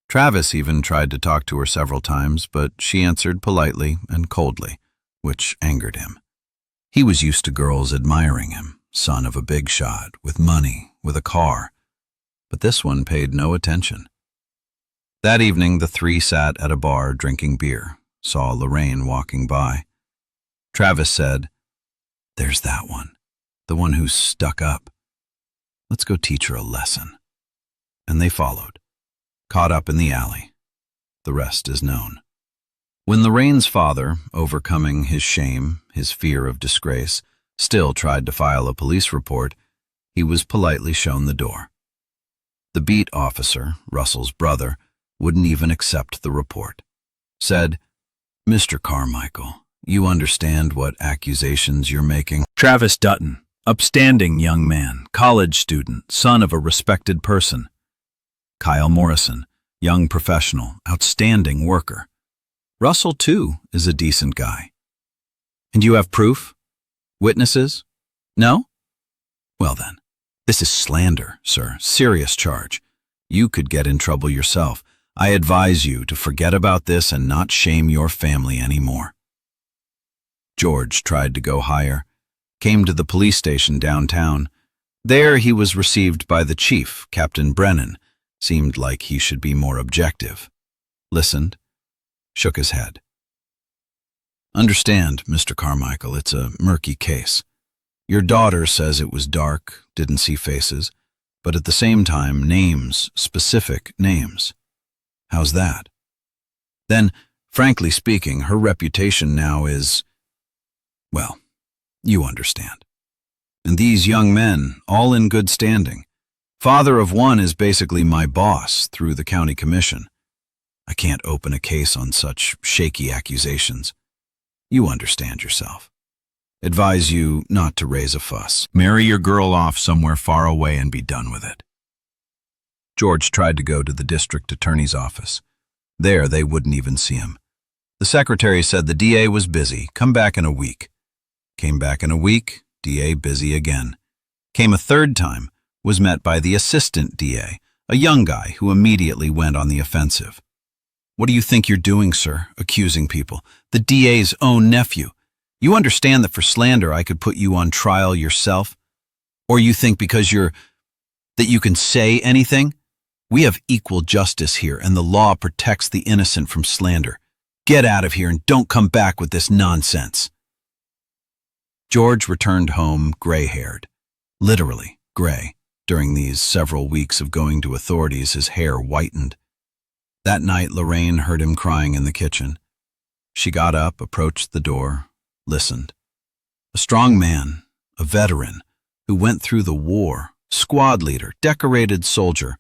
Travis even tried to talk to her several times, but she answered politely and coldly, which angered him. He was used to girls admiring him, son of a big shot, with money, with a car. But this one paid no attention. That evening, the 3 sat at a bar drinking beer, saw Lorraine walking by. Travis said, "There's that one, the one who's stuck up. Let's go teach her a lesson." And they followed, caught up in the alley. The rest is known. When Lorraine's father, overcoming his shame, his fear of disgrace, still tried to file a police report, he was politely shown the door. The beat officer, Russell's brother, wouldn't even accept the report. Said, "Mr. Carmichael, you understand what accusations you're making?" Travis Dutton, upstanding young man, college student, son of a respected person. Kyle Morrison, young professional, outstanding worker. Russell, too, is a decent guy. And you have proof? Witnesses? No? Well then, this is slander, sir, serious charge. You could get in trouble yourself. I advise you to forget about this and not shame your family anymore. George tried to go higher, came to the police station downtown. There he was received by the chief, Captain Brennan. Seemed like he should be more objective. Listened, shook his head. "Understand, Mr. Carmichael, it's a murky case. Your daughter says it was dark, didn't see faces, but at the same time names, specific names. How's that? Then, frankly speaking, her reputation now is, well, you understand. And these young men, all in good standing. Father of one is basically my boss through the county commission. I can't open a case on such shaky accusations. You understand yourself. Advise you not to raise a fuss. Marry your girl off somewhere far away and be done with it." George tried to go to the district attorney's office. There, they wouldn't even see him. The secretary said the DA was busy. Come back in a week. Came back in a week, DA busy again. Came a third time, was met by the assistant DA, a young guy who immediately went on the offensive. What do you think you're doing, sir? Accusing people. The DA's own nephew. You understand that for slander I could put you on trial yourself? Or you think because that you can say anything? We have equal justice here, and the law protects the innocent from slander. Get out of here and don't come back with this nonsense. George returned home gray-haired. Literally gray. During these several weeks of going to authorities, his hair whitened. That night, Lorraine heard him crying in the kitchen. She got up, approached the door, listened. A strong man, a veteran, who went through the war, squad leader, decorated soldier,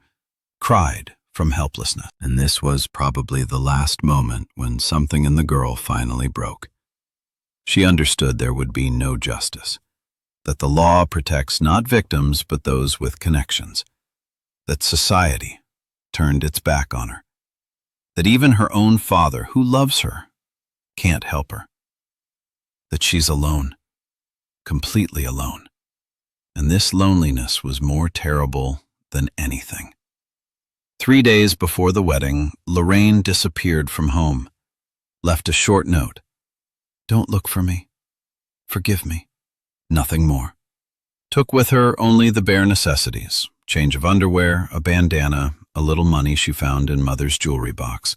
cried from helplessness. And this was probably the last moment when something in the girl finally broke. She understood there would be no justice, that the law protects not victims but those with connections, that society turned its back on her, that even her own father, who loves her, can't help her, that she's alone, completely alone. And this loneliness was more terrible than anything. 3 days before the wedding, Lorraine disappeared from home, left a short note. Don't look for me. Forgive me. Nothing more. Took with her only the bare necessities, change of underwear, a bandana, a little money she found in mother's jewelry box.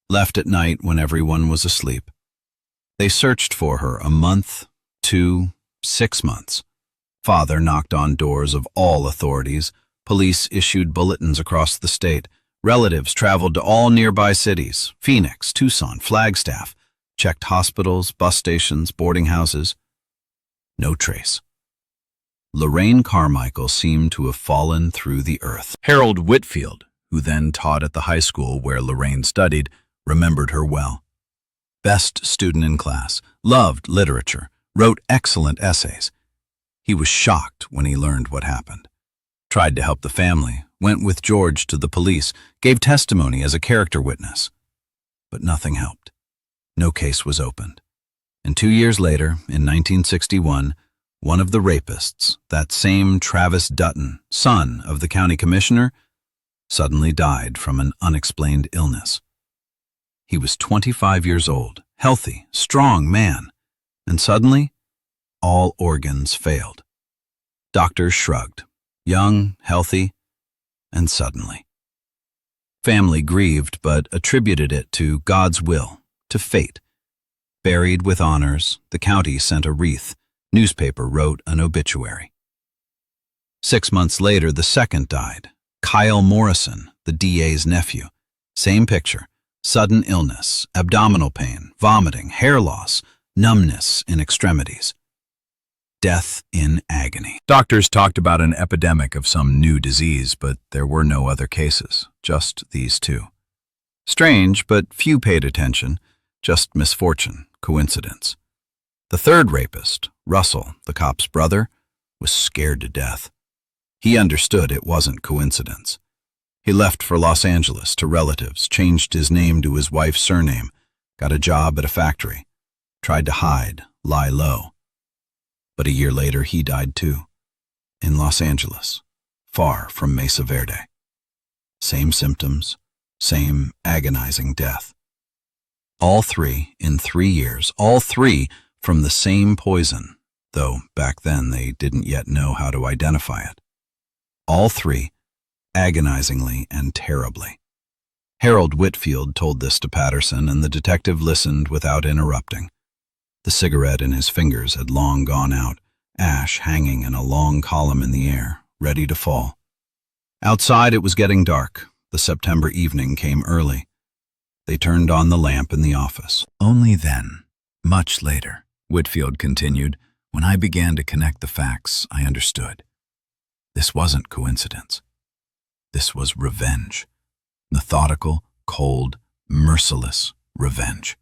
Left at night when everyone was asleep. They searched for her a month, 2, 6 months. Father knocked on doors of all authorities. Police issued bulletins across the state. Relatives traveled to all nearby cities, Phoenix, Tucson, Flagstaff, checked hospitals, bus stations, boarding houses. No trace. Lorraine Carmichael seemed to have fallen through the earth. Harold Whitfield, who then taught at the high school where Lorraine studied, remembered her well. Best student in class, loved literature, wrote excellent essays. He was shocked when he learned what happened. Tried to help the family, went with George to the police, gave testimony as a character witness. But nothing helped. No case was opened. And 2 years later, in 1961, one of the rapists, that same Travis Dutton, son of the county commissioner, suddenly died from an unexplained illness. He was 25 years old, healthy, strong man, and suddenly, all organs failed. Doctors shrugged. Young, healthy, and suddenly. Family grieved but attributed it to God's will, to fate. Buried with honors, the county sent a wreath. Newspaper wrote an obituary. 6 months later, the second died. Kyle Morrison, the DA's nephew. Same picture. Sudden illness, abdominal pain, vomiting, hair loss, numbness in extremities. Death in agony. Doctors talked about an epidemic of some new disease, but there were no other cases, just these two. Strange, but few paid attention, just misfortune, coincidence. The third rapist, Russell, the cop's brother, was scared to death. He understood it wasn't coincidence. He left for Los Angeles to relatives, changed his name to his wife's surname, got a job at a factory, tried to hide, lie low. But a year later, he died too, in Los Angeles, far from Mesa Verde. Same symptoms, same agonizing death. All three in 3 years, all three from the same poison, though back then they didn't yet know how to identify it. All three, agonizingly and terribly. Harold Whitfield told this to Patterson, and the detective listened without interrupting. The cigarette in his fingers had long gone out, ash hanging in a long column in the air, ready to fall. Outside it was getting dark. The September evening came early. They turned on the lamp in the office. Only then, much later, Whitfield continued, when I began to connect the facts, I understood. This wasn't coincidence. This was revenge. Methodical, cold, merciless revenge.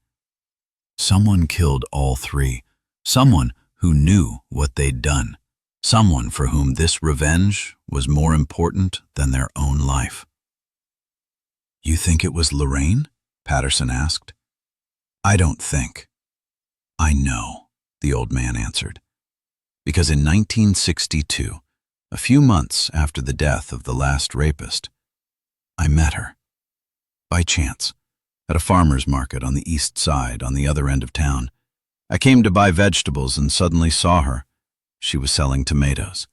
Someone killed all three. Someone who knew what they'd done. Someone for whom this revenge was more important than their own life. You think it was Lorraine? Patterson asked. I don't think. I know, the old man answered. Because in 1962, a few months after the death of the last rapist, I met her. By chance, at a farmer's market on the east side, on the other end of town. I came to buy vegetables and suddenly saw her. She was selling tomatoes.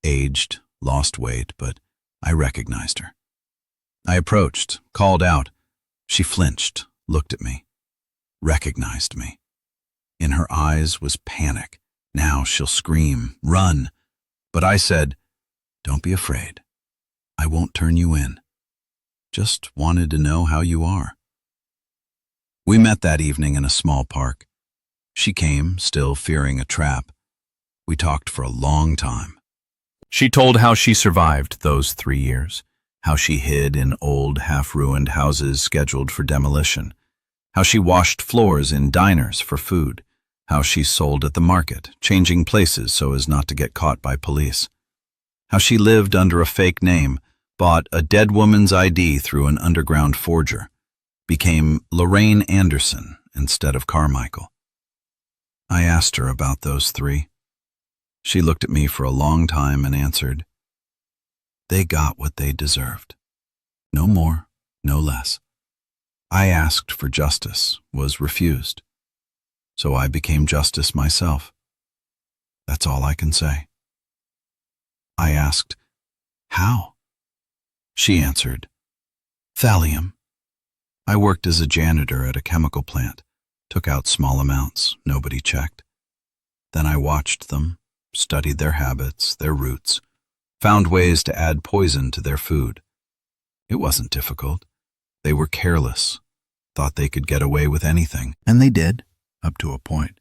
Aged, lost weight, but I recognized her. I approached, called out. She flinched, looked at me, recognized me. In her eyes was panic. Now she'll scream, run. But I said, don't be afraid. I won't turn you in. Just wanted to know how you are. We met that evening in a small park. She came, still fearing a trap. We talked for a long time. She told how she survived those 3 years, how she hid in old, half-ruined houses scheduled for demolition, how she washed floors in diners for food, how she sold at the market, changing places so as not to get caught by police, how she lived under a fake name, bought a dead woman's ID through an underground forger, became Lorraine Anderson instead of Carmichael. I asked her about those 3. She looked at me for a long time and answered, they got what they deserved. No more, no less. I asked for justice, was refused. So I became justice myself. That's all I can say. I asked, how? She answered, thallium. I worked as a janitor at a chemical plant, took out small amounts, nobody checked. Then I watched them, studied their habits, their routes, found ways to add poison to their food. It wasn't difficult. They were careless, thought they could get away with anything, and they did, up to a point.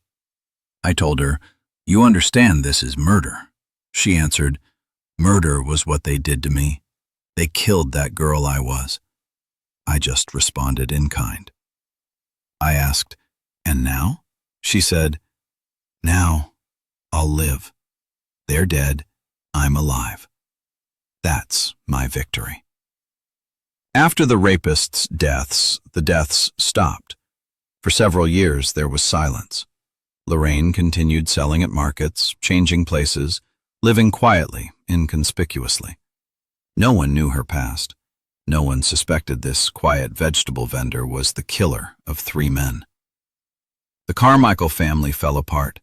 I told her, you understand this is murder. She answered, murder was what they did to me. They killed that girl I was. I just responded in kind. I asked, and now? She said, now I'll live. They're dead, I'm alive. That's my victory. After the rapists' deaths, the deaths stopped. For several years there was silence. Lorraine continued selling at markets, changing places, living quietly, inconspicuously. No one knew her past. No one suspected this quiet vegetable vendor was the killer of 3 men. The Carmichael family fell apart.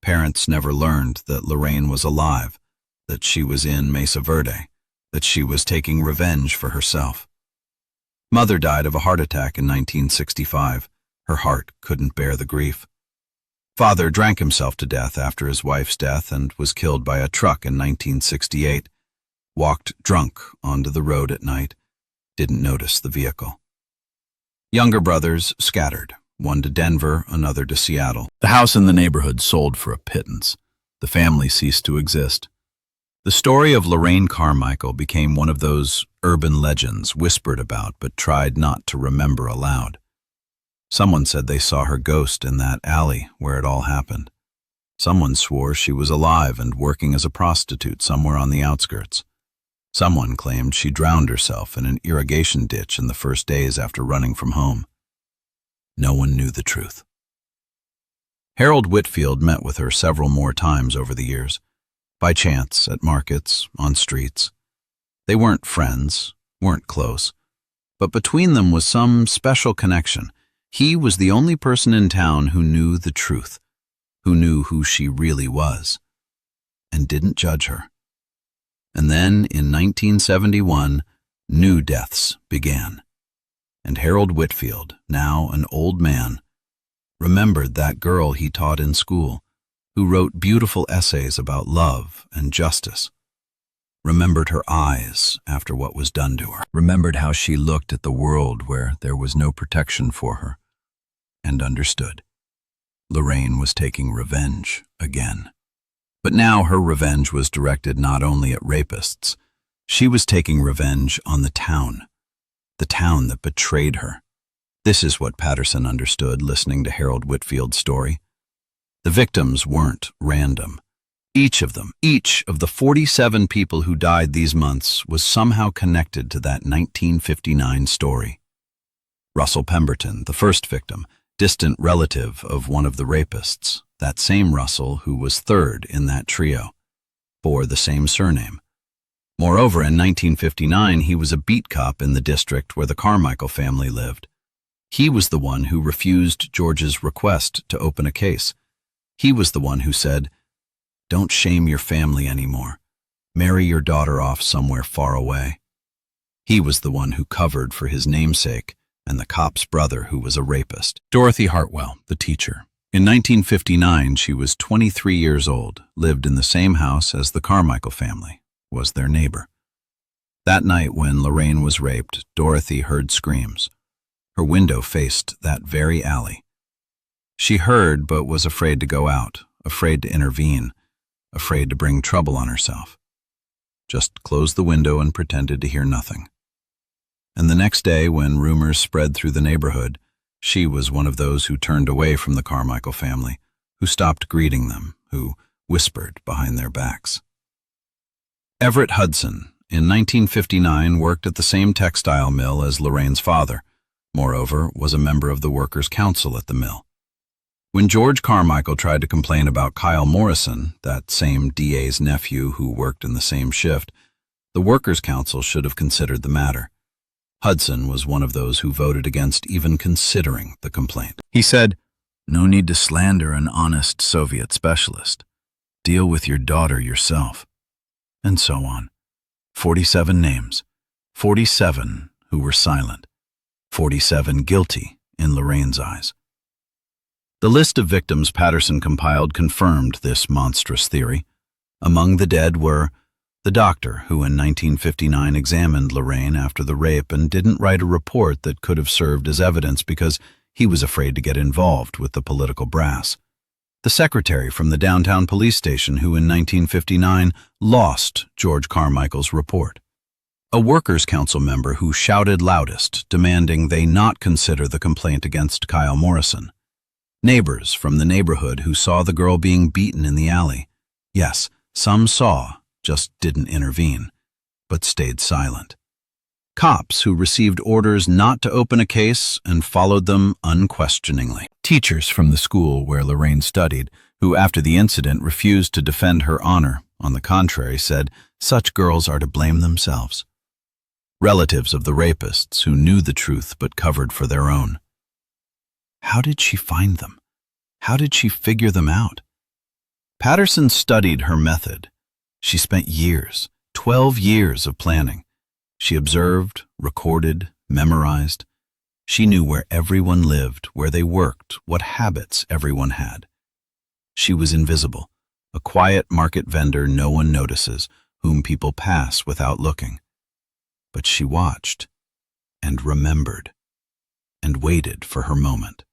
Parents never learned that Lorraine was alive, that she was in Mesa Verde, that she was taking revenge for herself. Mother died of a heart attack in 1965. Her heart couldn't bear the grief. Father drank himself to death after his wife's death and was killed by a truck in 1968. Walked drunk onto the road at night, didn't notice the vehicle. Younger brothers scattered, one to Denver, another to Seattle. The house in the neighborhood sold for a pittance. The family ceased to exist. The story of Lorraine Carmichael became one of those urban legends whispered about but tried not to remember aloud. Someone said they saw her ghost in that alley where it all happened. Someone swore she was alive and working as a prostitute somewhere on the outskirts. Someone claimed she drowned herself in an irrigation ditch in the first days after running from home. No one knew the truth. Harold Whitfield met with her several more times over the years, by chance, at markets, on streets. They weren't friends, weren't close, but between them was some special connection. He was the only person in town who knew the truth, who knew who she really was, and didn't judge her. And then, in 1971, new deaths began. And Harold Whitfield, now an old man, remembered that girl he taught in school, who wrote beautiful essays about love and justice. Remembered her eyes after what was done to her. Remembered how she looked at the world where there was no protection for her, and understood. Lorraine was taking revenge again. But now her revenge was directed not only at rapists. She was taking revenge on the town that betrayed her. This is what Patterson understood listening to Harold Whitfield's story. The victims weren't random. Each of the 47 people who died these months was somehow connected to that 1959 story. Russell Pemberton, the first victim, distant relative of one of the rapists, that same Russell who was third in that trio, bore the same surname. Moreover, in 1959, he was a beat cop in the district where the Carmichael family lived. He was the one who refused George's request to open a case. He was the one who said, "Don't shame your family anymore. Marry your daughter off somewhere far away." He was the one who covered for his namesake and the cop's brother who was a rapist. Dorothy Hartwell, the teacher. In 1959, she was 23 years old, lived in the same house as the Carmichael family, was their neighbor. That night when Lorraine was raped, Dorothy heard screams. Her window faced that very alley. She heard but was afraid to go out, afraid to intervene, afraid to bring trouble on herself. Just closed the window and pretended to hear nothing. And the next day, when rumors spread through the neighborhood, she was one of those who turned away from the Carmichael family, who stopped greeting them, who whispered behind their backs. Everett Hudson, in 1959, worked at the same textile mill as Lorraine's father. Moreover, was a member of the Workers' Council at the mill. When George Carmichael tried to complain about Kyle Morrison, that same DA's nephew who worked in the same shift, the Workers' Council should have considered the matter. Hudson was one of those who voted against even considering the complaint. He said, "No need to slander an honest Soviet specialist. Deal with your daughter yourself." And so on. 47 names. 47 who were silent. 47 guilty in Lorraine's eyes. The list of victims Patterson compiled confirmed this monstrous theory. Among the dead were the doctor who in 1959 examined Lorraine after the rape and didn't write a report that could have served as evidence because he was afraid to get involved with the political brass. The secretary from the downtown police station who in 1959 lost George Carmichael's report. A Workers' Council member who shouted loudest, demanding they not consider the complaint against Kyle Morrison. Neighbors from the neighborhood who saw the girl being beaten in the alley. Yes, some saw, just didn't intervene, but stayed silent. Cops who received orders not to open a case and followed them unquestioningly. Teachers from the school where Lorraine studied, who after the incident refused to defend her honor, on the contrary said, "Such girls are to blame themselves." Relatives of the rapists who knew the truth but covered for their own. How did she find them? How did she figure them out? Patterson studied her method. She spent years, 12 years of planning. She observed, recorded, memorized. She knew where everyone lived, where they worked, what habits everyone had. She was invisible, a quiet market vendor no one notices, whom people pass without looking. But she watched, and remembered, and waited for her moment.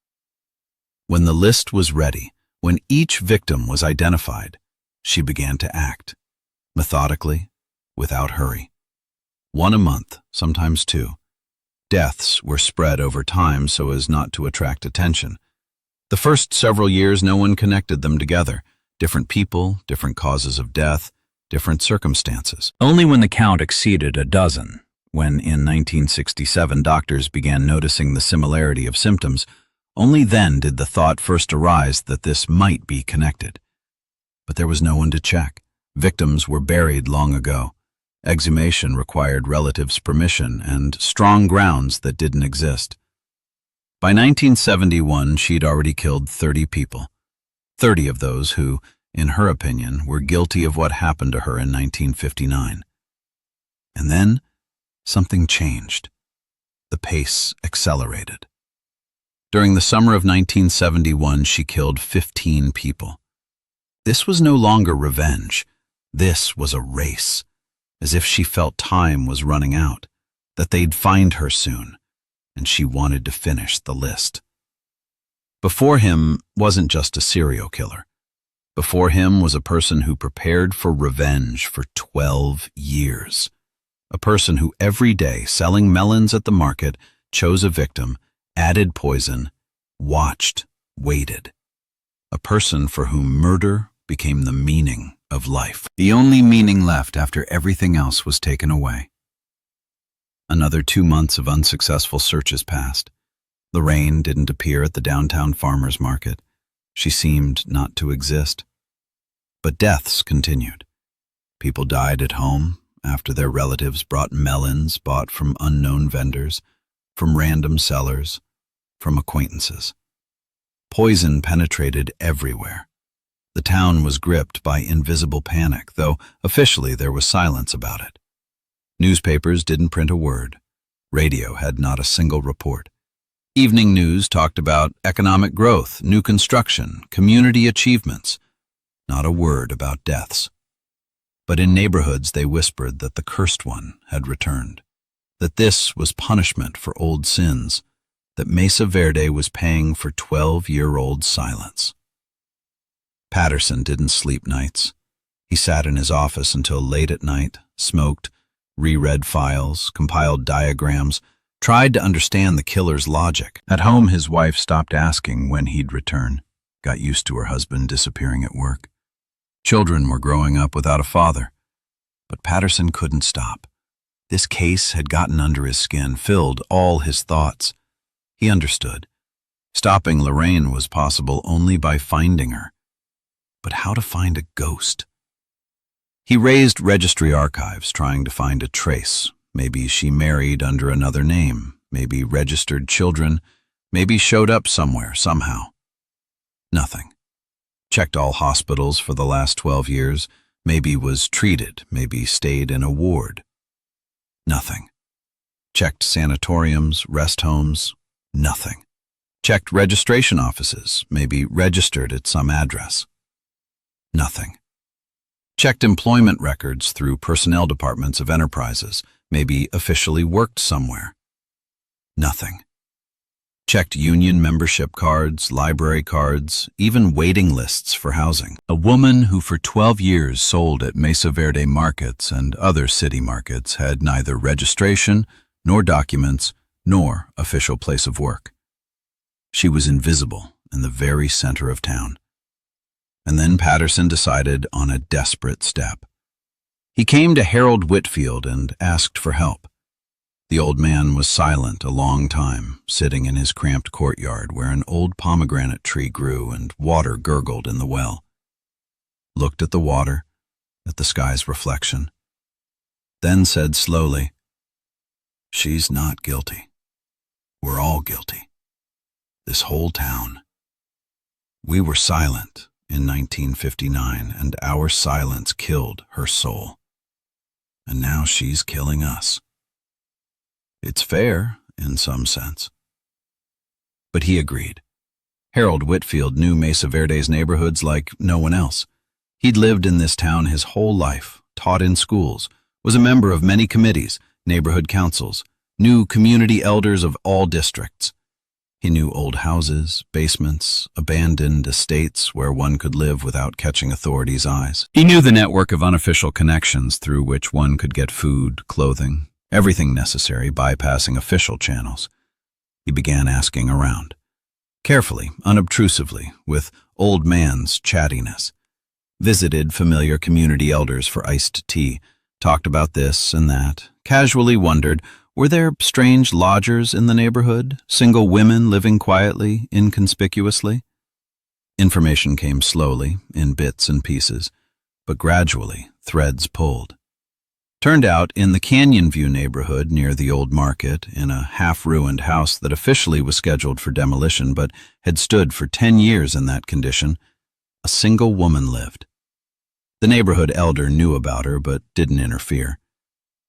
When the list was ready, when each victim was identified, she began to act, methodically, without hurry. One a month, sometimes two. Deaths were spread over time so as not to attract attention. The first several years no one connected them together. Different people, different causes of death, different circumstances. Only when the count exceeded a dozen, when in 1967 doctors began noticing the similarity of symptoms, only then did the thought first arise that this might be connected. But there was no one to check. Victims were buried long ago. Exhumation required relatives' permission and strong grounds that didn't exist. By 1971, she'd already killed 30 people. 30 of those who, in her opinion, were guilty of what happened to her in 1959. And then, something changed. The pace accelerated. During the summer of 1971, she killed 15 people. This was no longer revenge. This was a race, as if she felt time was running out, that they'd find her soon, and she wanted to finish the list. Before him wasn't just a serial killer. Before him was a person who prepared for revenge for 12 years. A person who every day, selling melons at the market, chose a victim, added poison, watched, waited. A person for whom murder became the meaning of life, the only meaning left after everything else was taken away. Another 2 months of unsuccessful searches passed. Lorraine didn't appear at the downtown farmers market. She seemed not to exist. But deaths continued. People died at home after their relatives brought melons bought from unknown vendors, from random sellers, from acquaintances. Poison penetrated everywhere. The town was gripped by invisible panic, though officially there was silence about it. Newspapers didn't print a word. Radio had not a single report. Evening news talked about economic growth, new construction, community achievements. Not a word about deaths. But in neighborhoods they whispered that the cursed one had returned, that this was punishment for old sins, that Mesa Verde was paying for 12-year-old silence. Patterson didn't sleep nights. He sat in his office until late at night, smoked, reread files, compiled diagrams, tried to understand the killer's logic. At home, his wife stopped asking when he'd return, got used to her husband disappearing at work. Children were growing up without a father. But Patterson couldn't stop. This case had gotten under his skin, filled all his thoughts. He understood. Stopping Lorraine was possible only by finding her. But how to find a ghost? He raised registry archives, trying to find a trace. Maybe she married under another name, maybe registered children, maybe showed up somewhere, somehow. Nothing. Checked all hospitals for the last 12 years, maybe was treated, maybe stayed in a ward. Nothing. Checked sanatoriums, rest homes, nothing. Checked registration offices, maybe registered at some address. Nothing. Checked employment records through personnel departments of enterprises, maybe officially worked somewhere. Nothing. Checked union membership cards, library cards, even waiting lists for housing. A woman who for 12 years sold at Mesa Verde markets and other city markets had neither registration, nor documents, nor official place of work. She was invisible in the very center of town. And then Patterson decided on a desperate step. He came to Harold Whitfield and asked for help. The old man was silent a long time, sitting in his cramped courtyard where an old pomegranate tree grew and water gurgled in the well. Looked at the water, at the sky's reflection, then said slowly, "She's not guilty. We're all guilty. This whole town. We were silent in 1959, and our silence killed her soul. And now she's killing us. It's fair, in some sense." But he agreed. Harold Whitfield knew Mesa Verde's neighborhoods like no one else. He'd lived in this town his whole life, taught in schools, was a member of many committees, neighborhood councils, knew community elders of all districts. He knew old houses, basements, abandoned estates where one could live without catching authorities' eyes. He knew the network of unofficial connections through which one could get food, clothing, everything necessary, bypassing official channels. He began asking around. Carefully, unobtrusively, with old man's chattiness. Visited familiar community elders for iced tea, talked about this and that, casually wondered, were there strange lodgers in the neighborhood, single women living quietly, inconspicuously? Information came slowly, in bits and pieces, but gradually threads pulled. Turned out, in the Canyon View neighborhood near the old market, in a half-ruined house that officially was scheduled for demolition but had stood for 10 years in that condition, a single woman lived. The neighborhood elder knew about her but didn't interfere.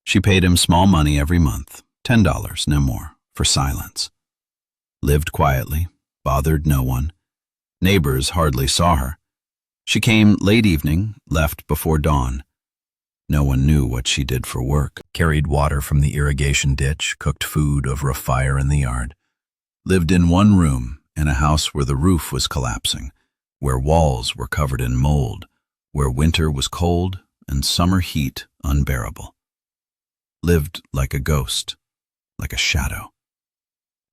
She paid him small money every month, $10, no more, for silence. Lived quietly, bothered no one. Neighbors hardly saw her. She came late evening, left before dawn. No one knew what she did for work. Carried water from the irrigation ditch, cooked food over a fire in the yard. Lived in one room in a house where the roof was collapsing, where walls were covered in mold, where winter was cold and summer heat unbearable. Lived like a ghost, like a shadow.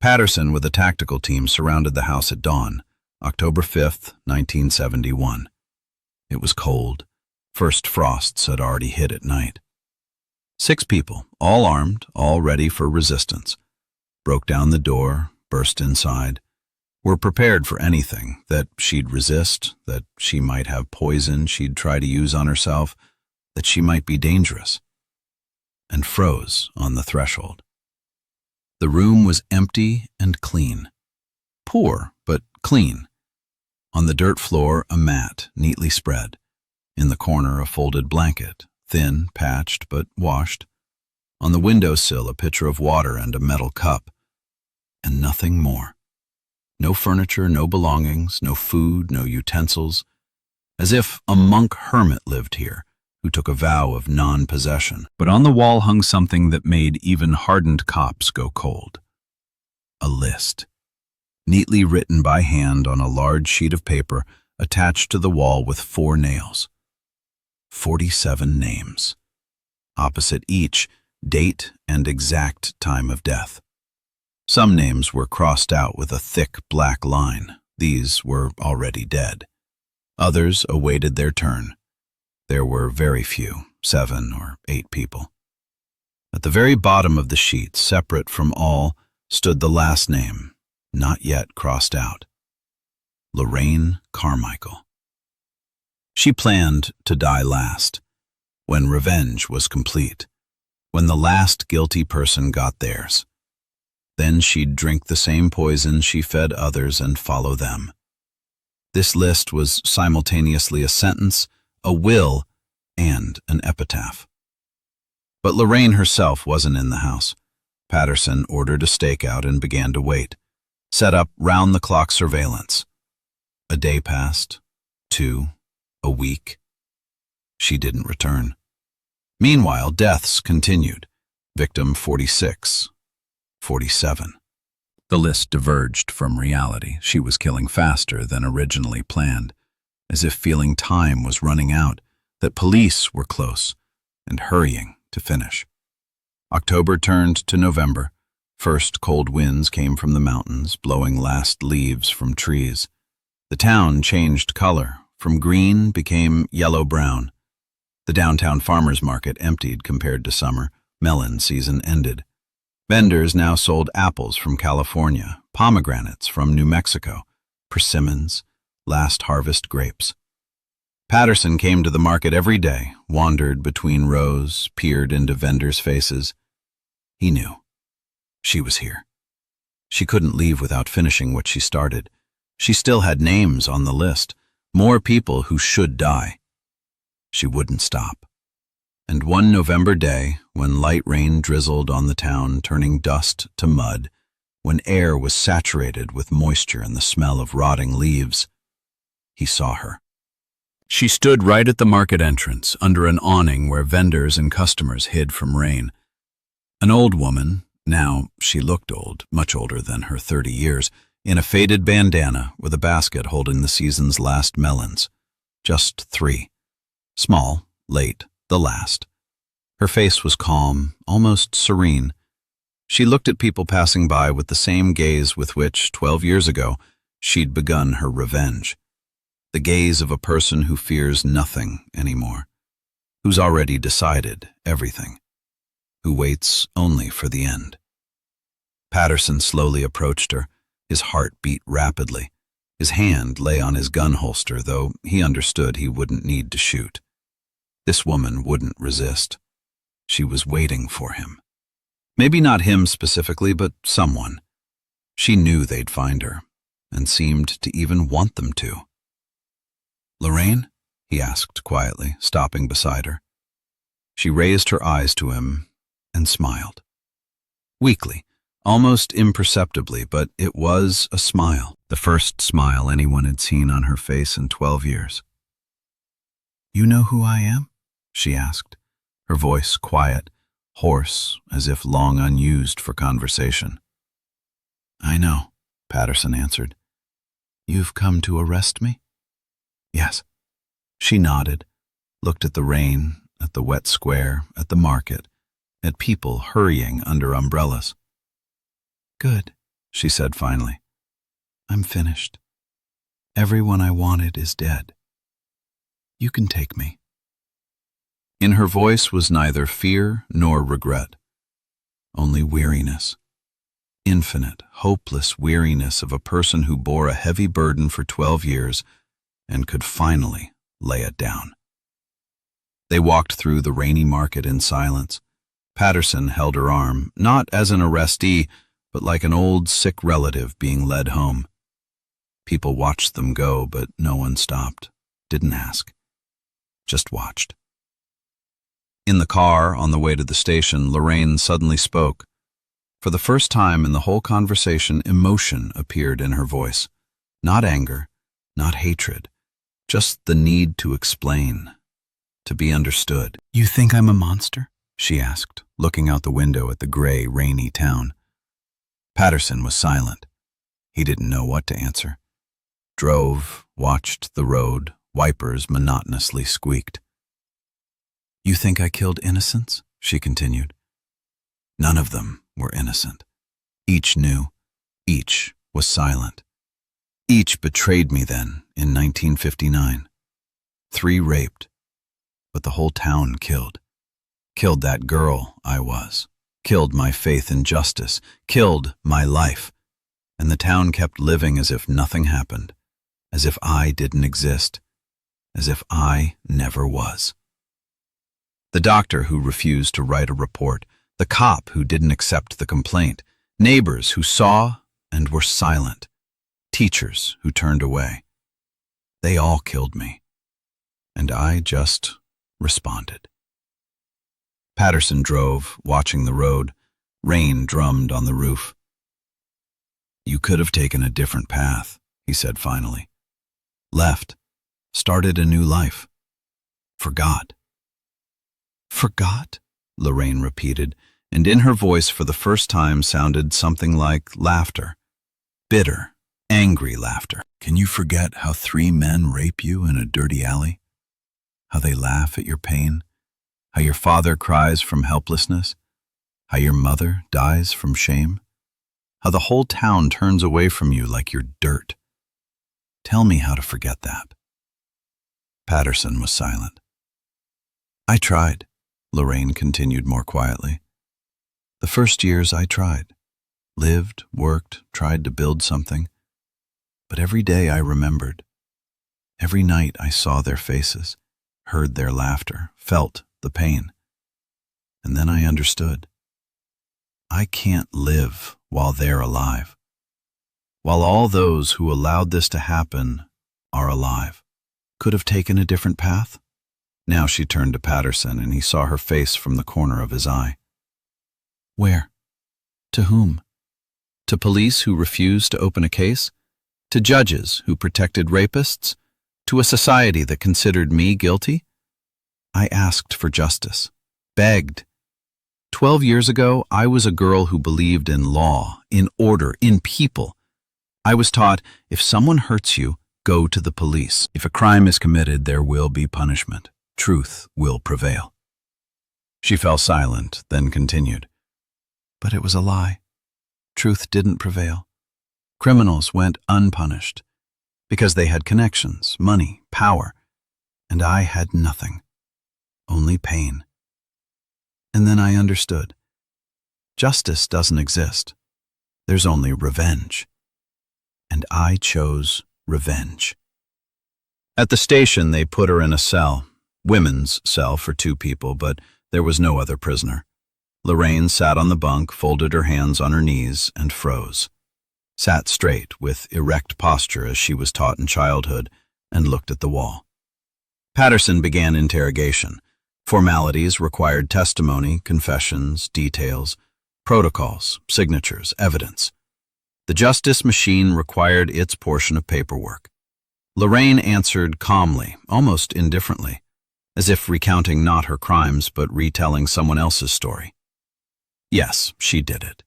Patterson with a tactical team surrounded the house at dawn, October 5th, 1971. It was cold, First frosts had already hit at night. 6 people, all armed, all ready for resistance, broke down the door, burst inside, were prepared for anything, that she'd resist, that she might have poison she'd try to use on herself, that she might be dangerous, and froze on the threshold. The room was empty and clean. Poor, but clean. On the dirt floor, a mat, neatly spread. In the corner, a folded blanket, thin, patched, but washed. On the windowsill, a pitcher of water and a metal cup. And nothing more. No furniture, no belongings, no food, no utensils. As if a monk hermit lived here, who took a vow of non-possession. But on the wall hung something that made even hardened cops go cold. A list, neatly written by hand on a large sheet of paper attached to the wall with 4 nails. 47 names. Opposite each, date and exact time of death. Some names were crossed out with a thick black line. These were already dead. Others awaited their turn. There were very few, 7 or 8 people. At the very bottom of the sheet, separate from all, stood the last name, not yet crossed out. Lorraine Carmichael. She planned to die last, when revenge was complete, when the last guilty person got theirs. Then she'd drink the same poison she fed others and follow them. This list was simultaneously a sentence, a will, and an epitaph. But Lorraine herself wasn't in the house. Patterson ordered a stakeout and began to wait, set up round-the-clock surveillance. A day passed, 2, a week. She didn't return. Meanwhile, deaths continued. Victim 46, 47. The list diverged from reality. She was killing faster than originally planned, as if feeling time was running out, that police were close and hurrying to finish. October turned to November. First cold winds came from the mountains, blowing last leaves from trees. The town changed color. From green became yellow-brown. The downtown farmers market emptied compared to summer. Melon season ended. Vendors now sold apples from California, pomegranates from New Mexico, persimmons, last harvest grapes. Patterson came to the market every day, wandered between rows, peered into vendors' faces. He knew. She was here. She couldn't leave without finishing what she started. She still had names on the list, more people who should die. She wouldn't stop. And one November day, when light rain drizzled on the town, turning dust to mud, when air was saturated with moisture and the smell of rotting leaves, he saw her. She stood right at the market entrance, under an awning where vendors and customers hid from rain. An old woman, now she looked old, much older than her 30 years, in a faded bandana with a basket holding the season's last melons. Just 3. Small, late, the last. Her face was calm, almost serene. She looked at people passing by with the same gaze with which, 12 years ago, she'd begun her revenge. The gaze of a person who fears nothing anymore, who's already decided everything, who waits only for the end. Patterson slowly approached her. His heart beat rapidly. His hand lay on his gun holster, though he understood he wouldn't need to shoot. This woman wouldn't resist. She was waiting for him. Maybe not him specifically, but someone. She knew they'd find her, and seemed to even want them to. "Lorraine?" he asked quietly, stopping beside her. She raised her eyes to him and smiled. Weakly, almost imperceptibly, but it was a smile, the first smile anyone had seen on her face in 12 years. "You know who I am?" she asked, her voice quiet, hoarse, as if long unused for conversation. "I know," Patterson answered. "You've come to arrest me?" "Yes." She nodded, looked at the rain, at the wet square, at the market, at people hurrying under umbrellas. "Good," she said finally. "I'm finished. Everyone I wanted is dead. You can take me." In her voice was neither fear nor regret, only weariness. Infinite, hopeless weariness of a person who bore a heavy burden for 12 years and could finally lay it down. They walked through the rainy market in silence. Patterson held her arm, not as an arrestee, but like an old, sick relative being led home. People watched them go, but no one stopped, didn't ask, just watched. In the car, on the way to the station, Lorraine suddenly spoke. For the first time in the whole conversation, emotion appeared in her voice. Not anger, not hatred, just the need to explain, to be understood. "You think I'm a monster?" she asked, looking out the window at the gray, rainy town. Patterson was silent. He didn't know what to answer. Drove, watched the road, wipers monotonously squeaked. "You think I killed innocents?" she continued. None of them were innocent. Each knew. Each was silent. Each betrayed me then, in 1959. 3 raped, but the whole town killed. Killed that girl I was. Killed my faith in justice. Killed my life. And the town kept living as if nothing happened. As if I didn't exist. As if I never was. The doctor who refused to write a report. The cop who didn't accept the complaint. Neighbors who saw and were silent. Teachers who turned away. They all killed me. And I just responded. Patterson drove, watching the road. Rain drummed on the roof. "You could have taken a different path," he said finally. "Left. Started a new life. Forgot." "Forgot?" Lorraine repeated, and in her voice for the first time sounded something like laughter. Bitter, angry laughter. "Can you forget how 3 men rape you in a dirty alley? How they laugh at your pain? How your father cries from helplessness? How your mother dies from shame? How the whole town turns away from you like you're dirt? Tell me how to forget that." Patterson was silent. "I tried," Lorraine continued more quietly. "The first years I tried. Lived, worked, tried to build something. But every day I remembered. Every night I saw their faces, heard their laughter, felt the pain. And then I understood. I can't live while they're alive. While all those who allowed this to happen are alive. Could have taken a different path?" Now she turned to Patterson, and he saw her face from the corner of his eye. "Where? To whom? To police who refused to open a case? To judges who protected rapists? To a society that considered me guilty? I asked for justice. Begged. 12 years ago, I was a girl who believed in law, in order, in people. I was taught, if someone hurts you, go to the police. If a crime is committed, there will be punishment. Truth will prevail." She fell silent, then continued. "But it was a lie. Truth didn't prevail. Criminals went unpunished because they had connections, money, power, and I had nothing, only pain. And then I understood. Justice doesn't exist. There's only revenge. And I chose revenge." At the station, they put her in a cell. Women's cell for 2 people, but there was no other prisoner. Lorraine sat on the bunk, folded her hands on her knees, and froze. Sat straight, with erect posture as she was taught in childhood, and looked at the wall. Patterson began interrogation. Formalities required testimony, confessions, details, protocols, signatures, evidence. The justice machine required its portion of paperwork. Lorraine answered calmly, almost indifferently, as if recounting not her crimes but retelling someone else's story. Yes, she did it.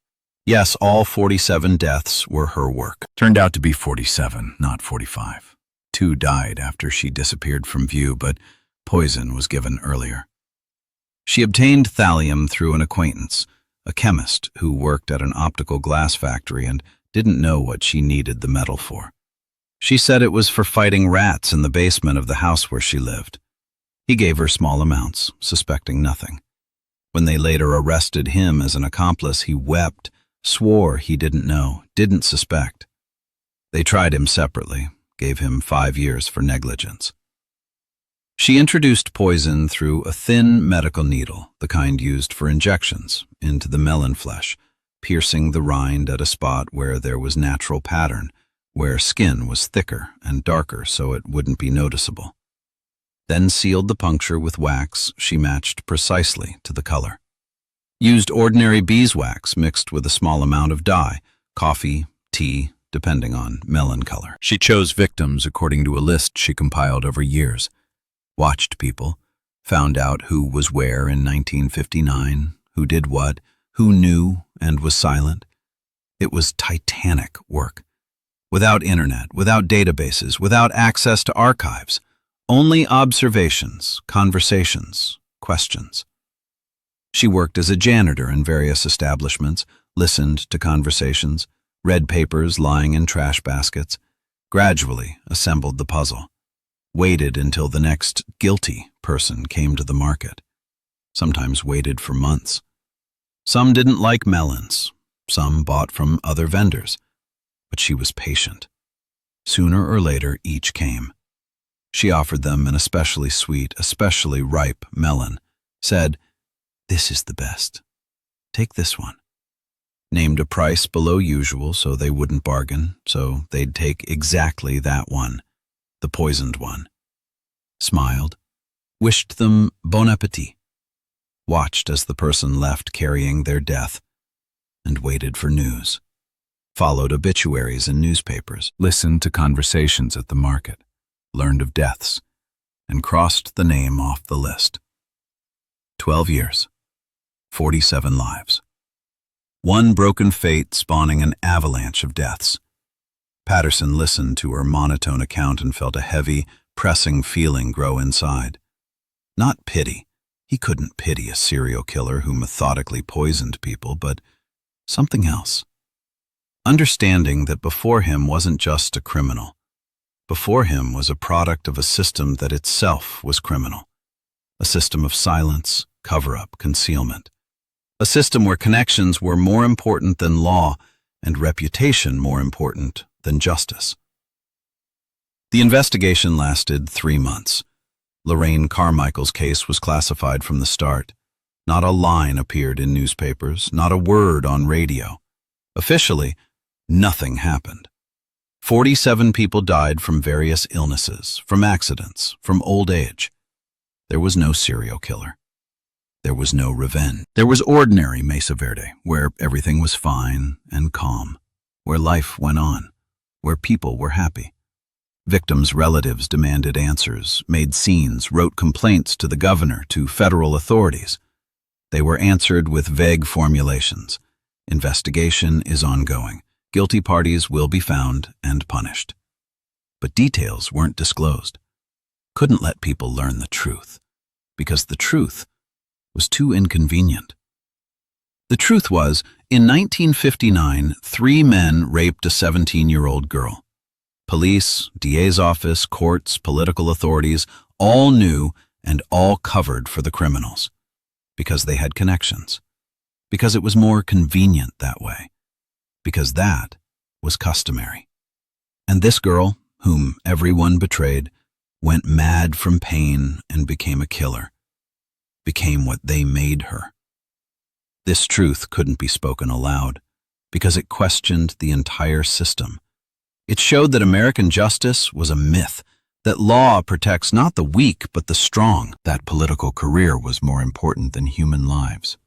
Yes, all 47 deaths were her work. Turned out to be 47, not 45. 2 died after she disappeared from view, but poison was given earlier. She obtained thallium through an acquaintance, a chemist who worked at an optical glass factory and didn't know what she needed the metal for. She said it was for fighting rats in the basement of the house where she lived. He gave her small amounts, suspecting nothing. When they later arrested him as an accomplice, he wept, swore he didn't know, didn't suspect. They tried him separately, gave him 5 years for negligence. She introduced poison through a thin medical needle, the kind used for injections, into the melon flesh, piercing the rind at a spot where there was natural pattern, where skin was thicker and darker so it wouldn't be noticeable. Then sealed the puncture with wax she matched precisely to the color. Used ordinary beeswax mixed with a small amount of dye, coffee, tea, depending on melon color. She chose victims according to a list she compiled over years. Watched people, found out who was where in 1959, who did what, who knew and was silent. It was titanic work. Without internet, without databases, without access to archives. Only observations, conversations, questions. She worked as a janitor in various establishments, listened to conversations, read papers lying in trash baskets, gradually assembled the puzzle, waited until the next guilty person came to the market, sometimes waited for months. Some didn't like melons, some bought from other vendors, but she was patient. Sooner or later, each came. She offered them an especially sweet, especially ripe melon, said, "This is the best. Take this one." Named a price below usual so they wouldn't bargain, so they'd take exactly that one, the poisoned one. Smiled, wished them bon appetit, watched as the person left carrying their death, and waited for news. Followed obituaries in newspapers, listened to conversations at the market, learned of deaths, and crossed the name off the list. 12 years, 47 lives. One broken fate spawning an avalanche of deaths. Patterson listened to her monotone account and felt a heavy, pressing feeling grow inside. Not pity. He couldn't pity a serial killer who methodically poisoned people, but something else. Understanding that before him wasn't just a criminal. Before him was a product of a system that itself was criminal. A system of silence, cover-up, concealment. A system where connections were more important than law and reputation more important than justice. The investigation lasted 3 months. Lorraine Carmichael's case was classified from the start. Not a line appeared in newspapers, not a word on radio. Officially, nothing happened. 47 people died from various illnesses, from accidents, from old age. There was no serial killer. There was no revenge. There was ordinary Mesa Verde, where everything was fine and calm, where life went on, where people were happy. Victims' relatives demanded answers, made scenes, wrote complaints to the governor, to federal authorities. They were answered with vague formulations. Investigation is ongoing. Guilty parties will be found and punished. But details weren't disclosed. Couldn't let people learn the truth, because the truth was too inconvenient. The truth was, in 1959, 3 men raped a 17-year-old girl. Police, DA's office, courts, political authorities, all knew and all covered for the criminals, because they had connections, because it was more convenient that way, because that was customary. And this girl, whom everyone betrayed, went mad from pain and became a killer, became what they made her. This truth couldn't be spoken aloud, because it questioned the entire system. It showed that American justice was a myth, that law protects not the weak but the strong, that political career was more important than human lives.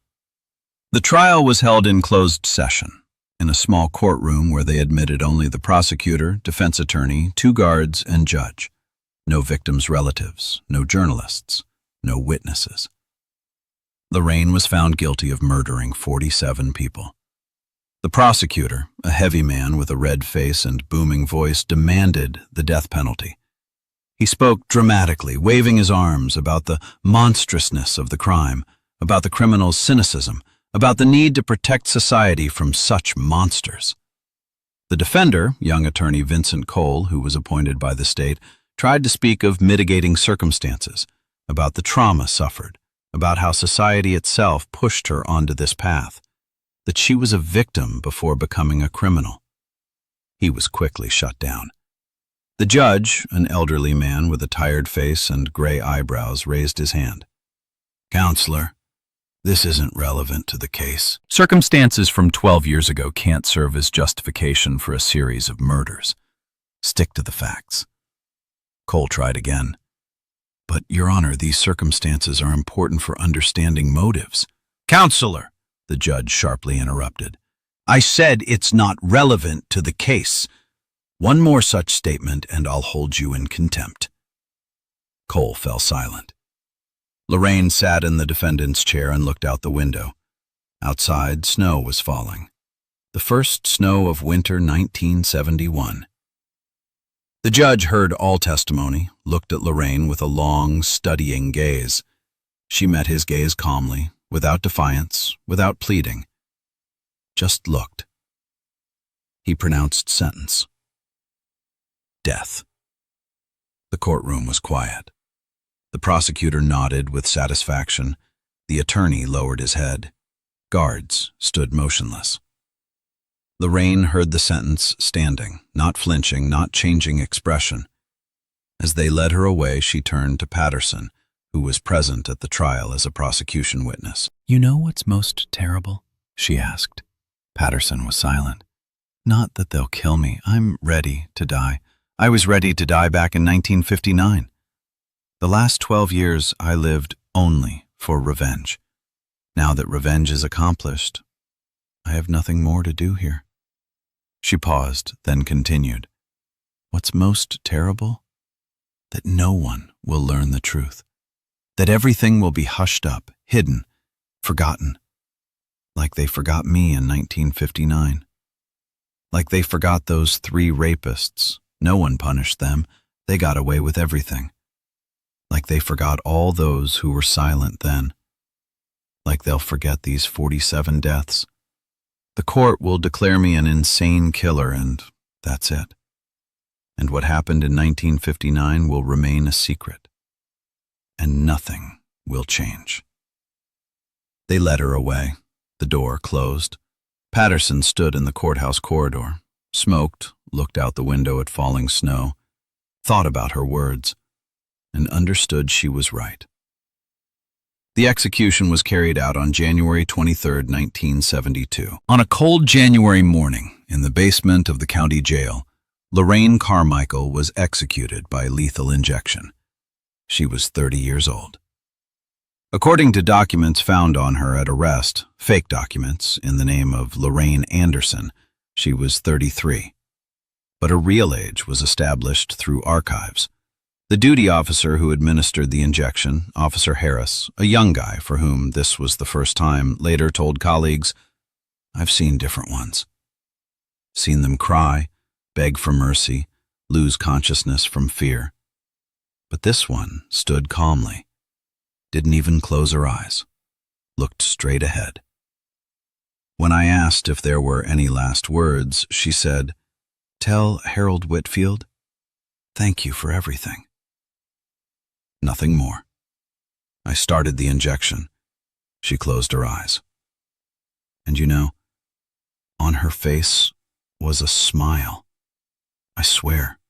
The trial was held in closed session, in a small courtroom where they admitted only the prosecutor, defense attorney, 2 guards, and judge. No victims' relatives, no journalists, no witnesses. Lorraine was found guilty of murdering 47 people. The prosecutor, a heavy man with a red face and booming voice, demanded the death penalty. He spoke dramatically, waving his arms, about the monstrousness of the crime, about the criminal's cynicism, about the need to protect society from such monsters. The defender, young attorney Vincent Cole, who was appointed by the state, tried to speak of mitigating circumstances, about the trauma suffered, about how society itself pushed her onto this path, that she was a victim before becoming a criminal. He was quickly shut down. The judge, an elderly man with a tired face and gray eyebrows, raised his hand. "Counselor, this isn't relevant to the case." Circumstances from 12 years ago can't serve as justification for a series of murders. Stick to the facts. Cole tried again. "But, Your Honor, these circumstances are important for understanding motives." "Counselor," the judge sharply interrupted, "I said it's not relevant to the case. One more such statement and I'll hold you in contempt." Cole fell silent. Lorraine sat in the defendant's chair and looked out the window. Outside, snow was falling. The first snow of winter 1971. The judge heard all testimony, looked at Lorraine with a long, studying gaze. She met his gaze calmly, without defiance, without pleading. Just looked. He pronounced sentence. Death. The courtroom was quiet. The prosecutor nodded with satisfaction. The attorney lowered his head. Guards stood motionless. Lorraine heard the sentence standing, not flinching, not changing expression. As they led her away, she turned to Patterson, who was present at the trial as a prosecution witness. "You know what's most terrible?" she asked. Patterson was silent. "Not that they'll kill me. I'm ready to die. I was ready to die back in 1959. The last 12 years I lived only for revenge. Now that revenge is accomplished, I have nothing more to do here." She paused, then continued. "What's most terrible? That no one will learn the truth. That everything will be hushed up, hidden, forgotten. Like they forgot me in 1959. Like they forgot those 3 rapists. No one punished them. They got away with everything. Like they forgot all those who were silent then. Like they'll forget these 47 deaths. The court will declare me an insane killer, and that's it. And what happened in 1959 will remain a secret. And nothing will change." They led her away. The door closed. Patterson stood in the courthouse corridor, smoked, looked out the window at falling snow, thought about her words, and understood she was right. The execution was carried out on January 23, 1972. On a cold January morning, in the basement of the county jail, Lorraine Carmichael was executed by lethal injection. She was 30 years old. According to documents found on her at arrest, fake documents in the name of Lorraine Anderson, she was 33. But a real age was established through archives. The duty officer who administered the injection, Officer Harris, a young guy for whom this was the first time, later told colleagues, "I've seen different ones. Seen them cry, beg for mercy, lose consciousness from fear. But this one stood calmly, didn't even close her eyes, looked straight ahead." When I asked if there were any last words, she said, "Tell Harold Whitfield, thank you for everything." Nothing more. I started the injection. She closed her eyes. And you know, on her face was a smile. I swear,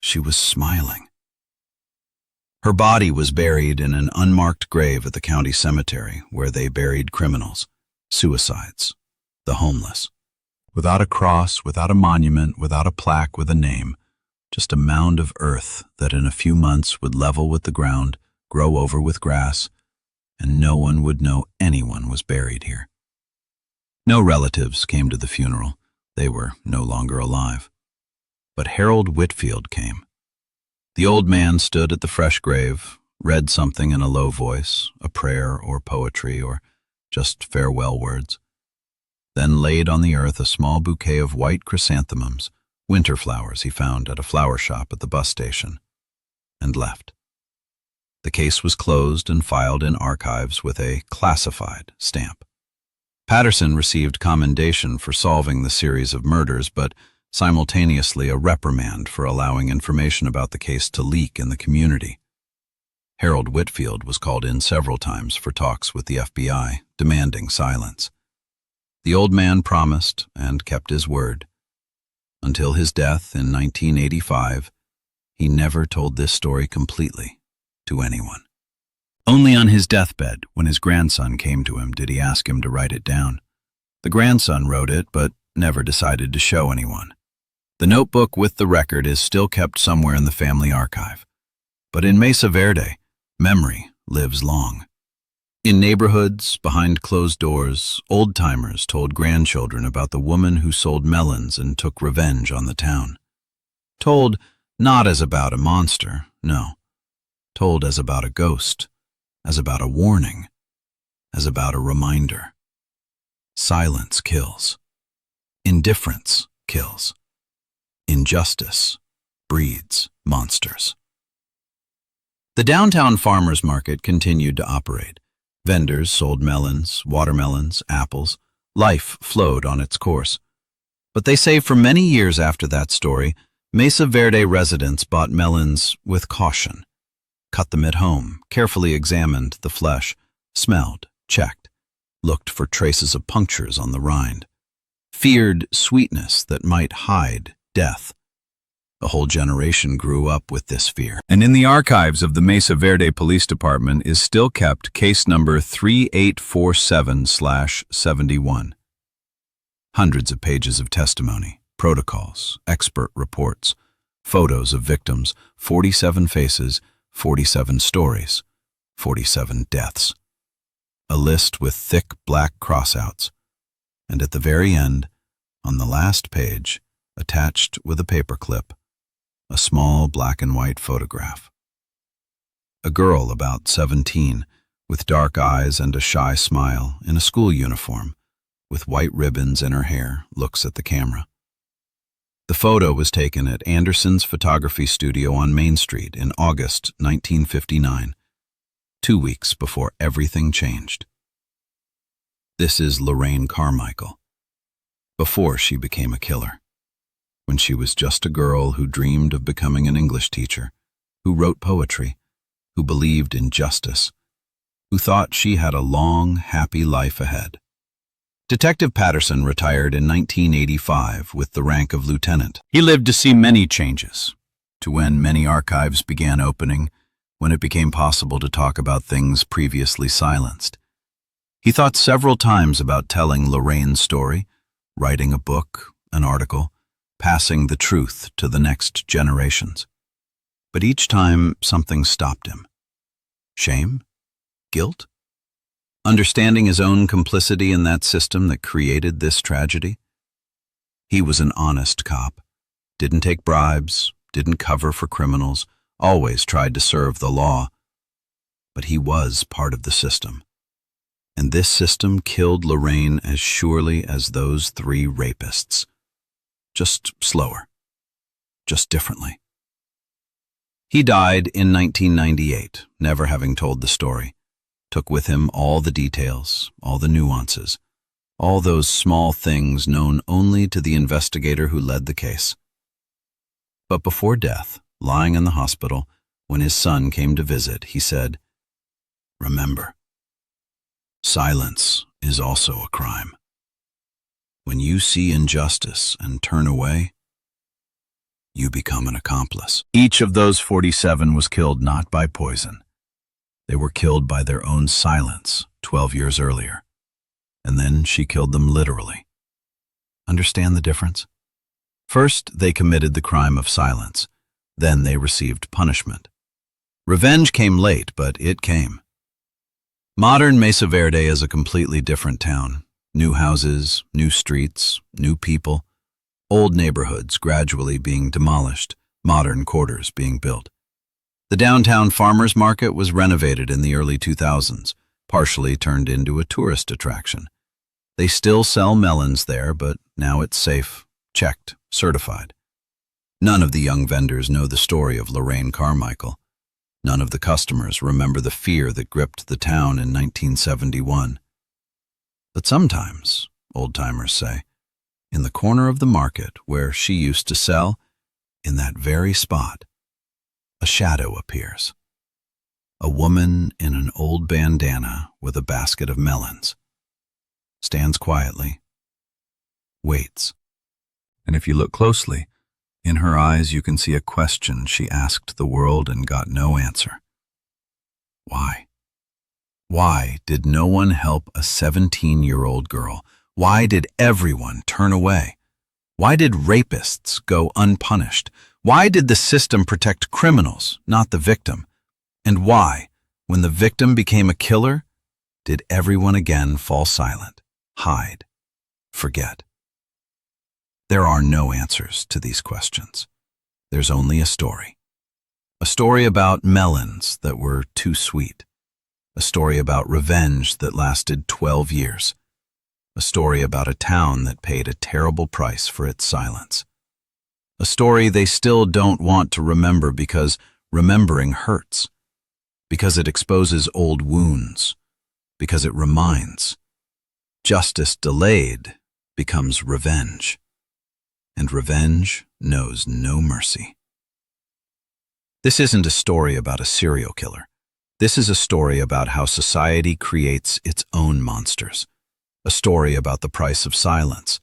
she was smiling. Her body was buried in an unmarked grave at the county cemetery where they buried criminals, suicides, the homeless. Without a cross, without a monument, without a plaque with a name, just a mound of earth that in a few months would level with the ground, grow over with grass, and no one would know anyone was buried here. No relatives came to the funeral. They were no longer alive. But Harold Whitfield came. The old man stood at the fresh grave, read something in a low voice, a prayer or poetry or just farewell words, then laid on the earth a small bouquet of white chrysanthemums, winter flowers he found at a flower shop at the bus station, and left. The case was closed and filed in archives with a classified stamp. Patterson received commendation for solving the series of murders, but simultaneously a reprimand for allowing information about the case to leak in the community. Harold Whitfield was called in several times for talks with the FBI, demanding silence. The old man promised and kept his word. Until his death in 1985, he never told this story completely to anyone. Only on his deathbed, when his grandson came to him, did he ask him to write it down. The grandson wrote it, but never decided to show anyone. The notebook with the record is still kept somewhere in the family archive. But in Mesa Verde, memory lives long. In neighborhoods, behind closed doors, old-timers told grandchildren about the woman who sold melons and took revenge on the town. Told not as about a monster, no. Told as about a ghost, as about a warning, as about a reminder. Silence kills. Indifference kills. Injustice breeds monsters. The downtown farmers market continued to operate. Vendors sold melons, watermelons, apples. Life flowed on its course. But they say for many years after that story, Mesa Verde residents bought melons with caution. Cut them at home, carefully examined the flesh, smelled, checked, looked for traces of punctures on the rind, feared sweetness that might hide death. A whole generation grew up with this fear. And in the archives of the Mesa Verde Police Department is still kept case number 3847/71. Hundreds of pages of testimony, protocols, expert reports, photos of victims, 47 faces, 47 stories, 47 deaths. A list with thick black crossouts. And at the very end, on the last page, attached with a paperclip, a small black and white photograph. A girl about 17, with dark eyes and a shy smile, in a school uniform, with white ribbons in her hair, looks at the camera. The photo was taken at Anderson's photography studio on Main Street in August 1959, 2 weeks before everything changed. This is Lorraine Carmichael, before she became a killer. When she was just a girl who dreamed of becoming an English teacher, who wrote poetry, who believed in justice, who thought she had a long, happy life ahead. Detective Patterson retired in 1985 with the rank of lieutenant. He lived to see many changes, to when many archives began opening, when it became possible to talk about things previously silenced. He thought several times about telling Lorraine's story, writing a book, an article, passing the truth to the next generations. But each time something stopped him. Shame? Guilt? Understanding his own complicity in that system that created this tragedy? He was an honest cop, didn't take bribes, didn't cover for criminals, always tried to serve the law. But he was part of the system. And this system killed Lorraine as surely as those 3 rapists. Just slower. Just differently. He died in 1998, never having told the story. Took with him all the details, all the nuances, all those small things known only to the investigator who led the case. But before death, lying in the hospital, when his son came to visit, he said, "Remember, silence is also a crime. When you see injustice and turn away, you become an accomplice." Each of those 47 was killed not by poison. They were killed by their own silence 12 years earlier. And then she killed them literally. Understand the difference? First, they committed the crime of silence. Then they received punishment. Revenge came late, but it came. Modern Mesa Verde is a completely different town. New houses, new streets, new people, old neighborhoods gradually being demolished, modern quarters being built. The downtown farmers market was renovated in the early 2000s, partially turned into a tourist attraction. They still sell melons there, but now it's safe, checked, certified. None of the young vendors know the story of Lorraine Carmichael. None of the customers remember the fear that gripped the town in 1971. But sometimes, old-timers say, in the corner of the market where she used to sell, in that very spot, a shadow appears. A woman in an old bandana with a basket of melons stands quietly, waits. And if you look closely, in her eyes you can see a question she asked the world and got no answer. Why? Why did no one help a 17-year-old girl? Why did everyone turn away? Why did rapists go unpunished? Why did the system protect criminals, not the victim? And why, when the victim became a killer, did everyone again fall silent, hide, forget? There are no answers to these questions. There's only a story. A story about melons that were too sweet. A story about revenge that lasted 12 years. A story about a town that paid a terrible price for its silence. A story they still don't want to remember because remembering hurts. Because it exposes old wounds. Because it reminds. Justice delayed becomes revenge. And revenge knows no mercy. This isn't a story about a serial killer. This is a story about how society creates its own monsters. A story about the price of silence.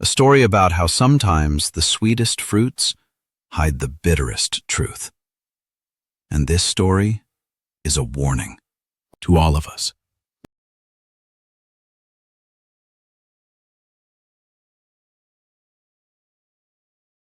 A story about how sometimes the sweetest fruits hide the bitterest truth. And this story is a warning to all of us.